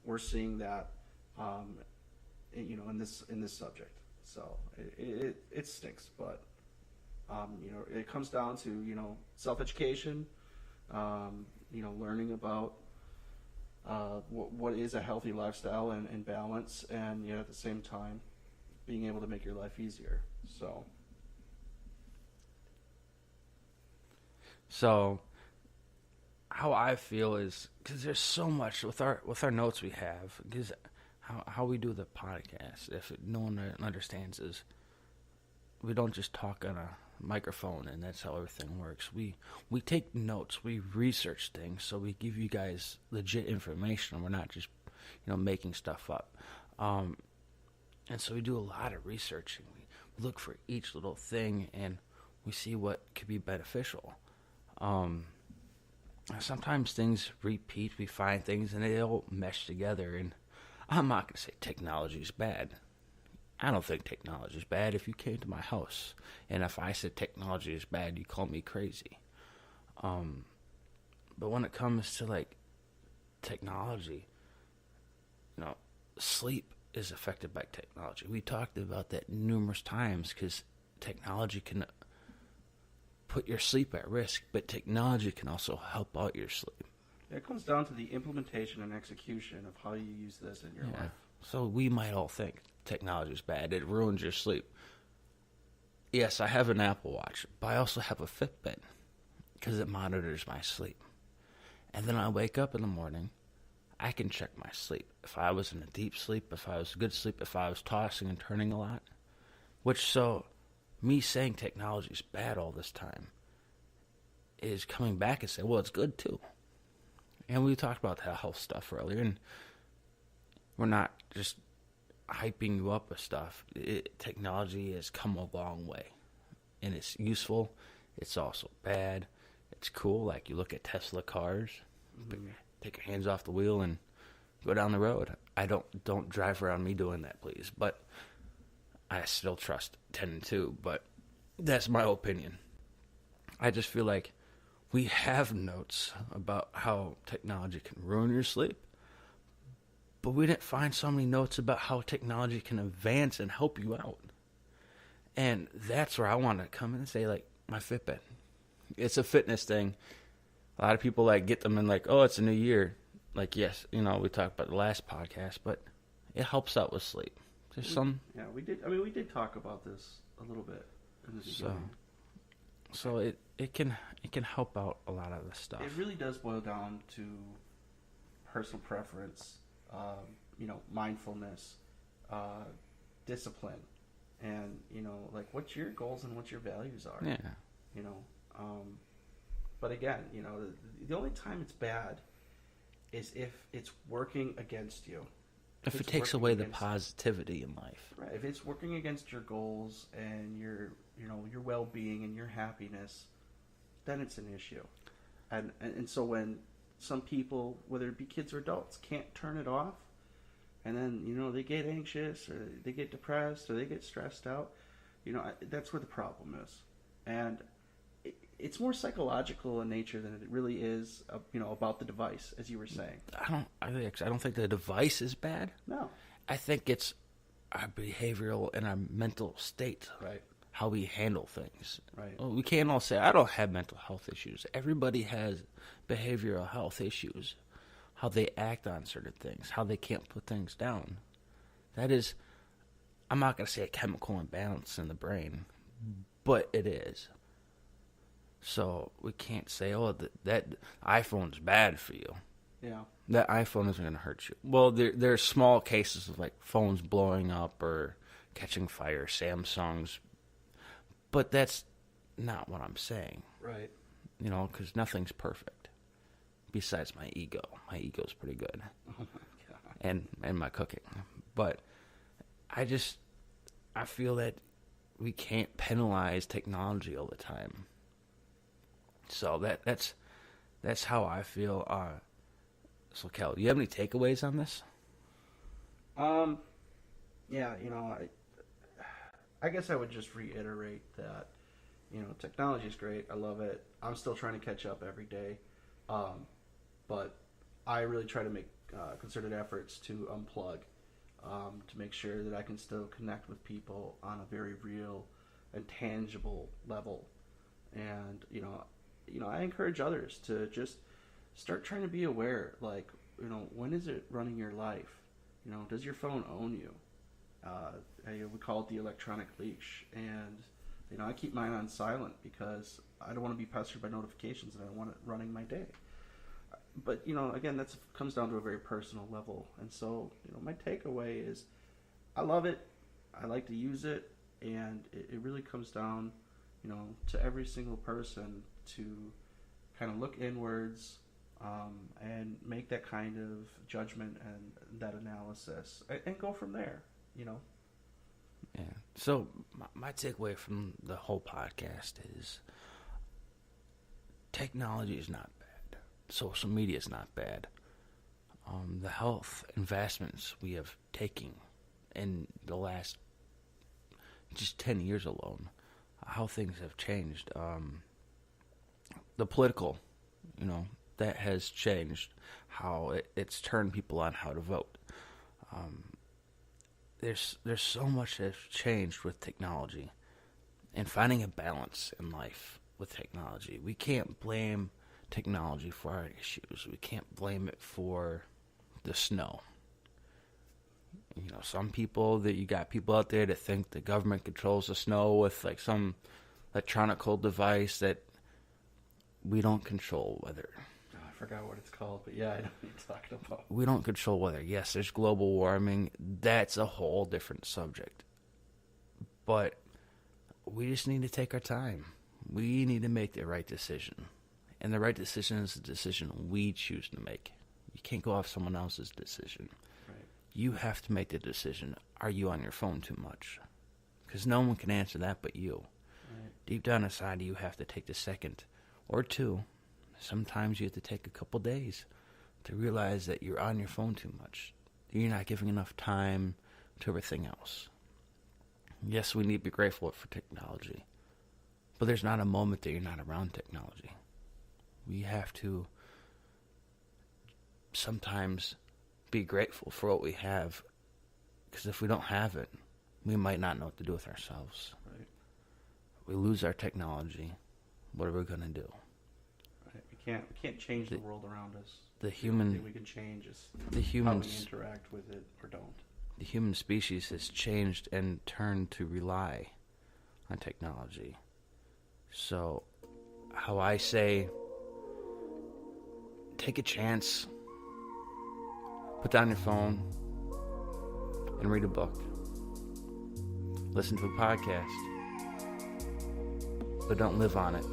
Speaker 2: we're seeing that. You know, in this subject. So it stinks, but you know, it comes down to, you know, self-education, you know, learning about what is a healthy lifestyle and balance, and yet at the same time being able to make your life easier.
Speaker 1: So how I feel is, because there's so much with our notes we have, because how we do the podcast, if no one understands, is we don't just talk on a microphone and that's how everything works. We take notes, we research things, so we give you guys legit information. We're not just, you know, making stuff up. And so we do a lot of researching. We look for each little thing and we see what could be beneficial. Sometimes things repeat. We find things and they all mesh together. And I'm not going to say technology is bad. I don't think technology is bad. If you came to my house and if I said technology is bad, you call me crazy. But when it comes to like technology, you know, sleep is affected by technology. We talked about that numerous times because technology can put your sleep at risk, but technology can also help out your sleep.
Speaker 2: It comes down to the implementation and execution of how you use this in your life.
Speaker 1: So we might all think technology is bad. It ruins your sleep. Yes, I have an Apple Watch, but I also have a Fitbit because it monitors my sleep. And then I wake up in the morning, I can check my sleep. If I was in a deep sleep, if I was good sleep, if I was tossing and turning a lot. So me saying technology is bad all this time is coming back and saying, well, it's good too. And we talked about that health stuff earlier, and we're not just hyping you up with stuff. Technology has come a long way, and it's useful. It's also bad. It's cool. Like you look at Tesla cars, take your hands off the wheel and go down the road. I don't drive around me doing that, please. But I still trust 10 and 2. But that's my opinion. I just feel like we have notes about how technology can ruin your sleep, but we didn't find so many notes about how technology can advance and help you out. And that's where I want to come in and say, like, my Fitbit. It's a fitness thing. A lot of people, like, get them and, like, oh, it's a new year. Like, yes, you know, we talked about the last podcast, but it helps out with sleep. There's some...
Speaker 2: Yeah, we did. I mean, we did talk about this a little bit in the beginning.
Speaker 1: So it can help out a lot of this stuff.
Speaker 2: It really does boil down to personal preference, you know, mindfulness, discipline, and, you know, like what your goals and what your values are.
Speaker 1: Yeah.
Speaker 2: You know, but again, you know, the only time it's bad is if it's working against you.
Speaker 1: If it takes away the positivity in life.
Speaker 2: Right. If it's working against your goals and your, you know, your well-being and your happiness, then it's an issue. And so when some people, whether it be kids or adults, can't turn it off, and then, you know, they get anxious or they get depressed or they get stressed out, That's where the problem is. And it's more psychological in nature than it really is, about the device, as you were saying.
Speaker 1: I don't think the device is bad.
Speaker 2: No.
Speaker 1: I think it's our behavioral and our mental state.
Speaker 2: Right.
Speaker 1: How we handle things.
Speaker 2: Right.
Speaker 1: Well, we can't all say, I don't have mental health issues. Everybody has behavioral health issues. How they act on certain things. How they can't put things down. That is, I'm not going to say a chemical imbalance in the brain, but it is. So we can't say, that iPhone's bad for you.
Speaker 2: Yeah.
Speaker 1: That iPhone isn't going to hurt you. Well, there are small cases of like phones blowing up or catching fire, Samsungs. But that's not what I'm saying.
Speaker 2: Right.
Speaker 1: Because nothing's perfect. Besides my ego. My ego's pretty good.
Speaker 2: Oh my God.
Speaker 1: And my cooking. But I feel that we can't penalize technology all the time. So that's how I feel. So Kel, do you have any takeaways on this?
Speaker 2: Yeah, I guess I would just reiterate that, technology is great. I love it. I'm still trying to catch up every day. But I really try to make concerted efforts to unplug, to make sure that I can still connect with people on a very real and tangible level. And, I encourage others to just start trying to be aware, like, when is it running your life? Does your phone own you? We call it the electronic leash. And, I keep mine on silent because I don't want to be pestered by notifications and I want it running my day. But, again, that comes down to a very personal level. And so, my takeaway is I love it. I like to use it. And it really comes down, to every single person to kind of look inwards and make that kind of judgment and that analysis and go from there, Yeah.
Speaker 1: So my takeaway from the whole podcast is technology is not bad. Social media is not bad. The health investments we have taken in the last just 10 years alone, how things have changed. The political, that has changed how it's turned people on how to vote. There's so much that's changed with technology and finding a balance in life with technology. We can't blame technology for our issues. We can't blame it for the snow. Some people you got people out there that think the government controls the snow with like some electronic device that we don't control weather.
Speaker 2: I forgot what it's called, but yeah, I know what you're talking about.
Speaker 1: We don't control weather. Yes, there's global warming. That's a whole different subject. But we just need to take our time. We need to make the right decision. And the right decision is the decision we choose to make. You can't go off someone else's decision.
Speaker 2: Right.
Speaker 1: You have to make the decision. Are you on your phone too much? Because no one can answer that but you.
Speaker 2: Right.
Speaker 1: Deep down inside, you have to take the second or two. Sometimes you have to take a couple days to realize that you're on your phone too much. You're not giving enough time to everything else. Yes, we need to be grateful for technology, but there's not a moment that you're not around technology. We have to sometimes be grateful for what we have, because if we don't have it, we might not know what to do with ourselves.
Speaker 2: Right.
Speaker 1: We lose our technology. What are we going to do?
Speaker 2: Right. We can't change the world around us.
Speaker 1: The human
Speaker 2: thing we can change is
Speaker 1: the humans,
Speaker 2: how we interact with it or don't.
Speaker 1: The human species has changed and turned to rely on technology. So, how I say, take a chance, put down your phone, and read a book. Listen to a podcast, but don't live on it.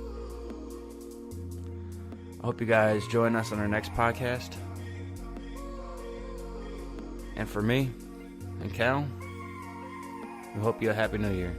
Speaker 1: I hope you guys join us on our next podcast. And for me and Kal, we hope you a Happy New Year.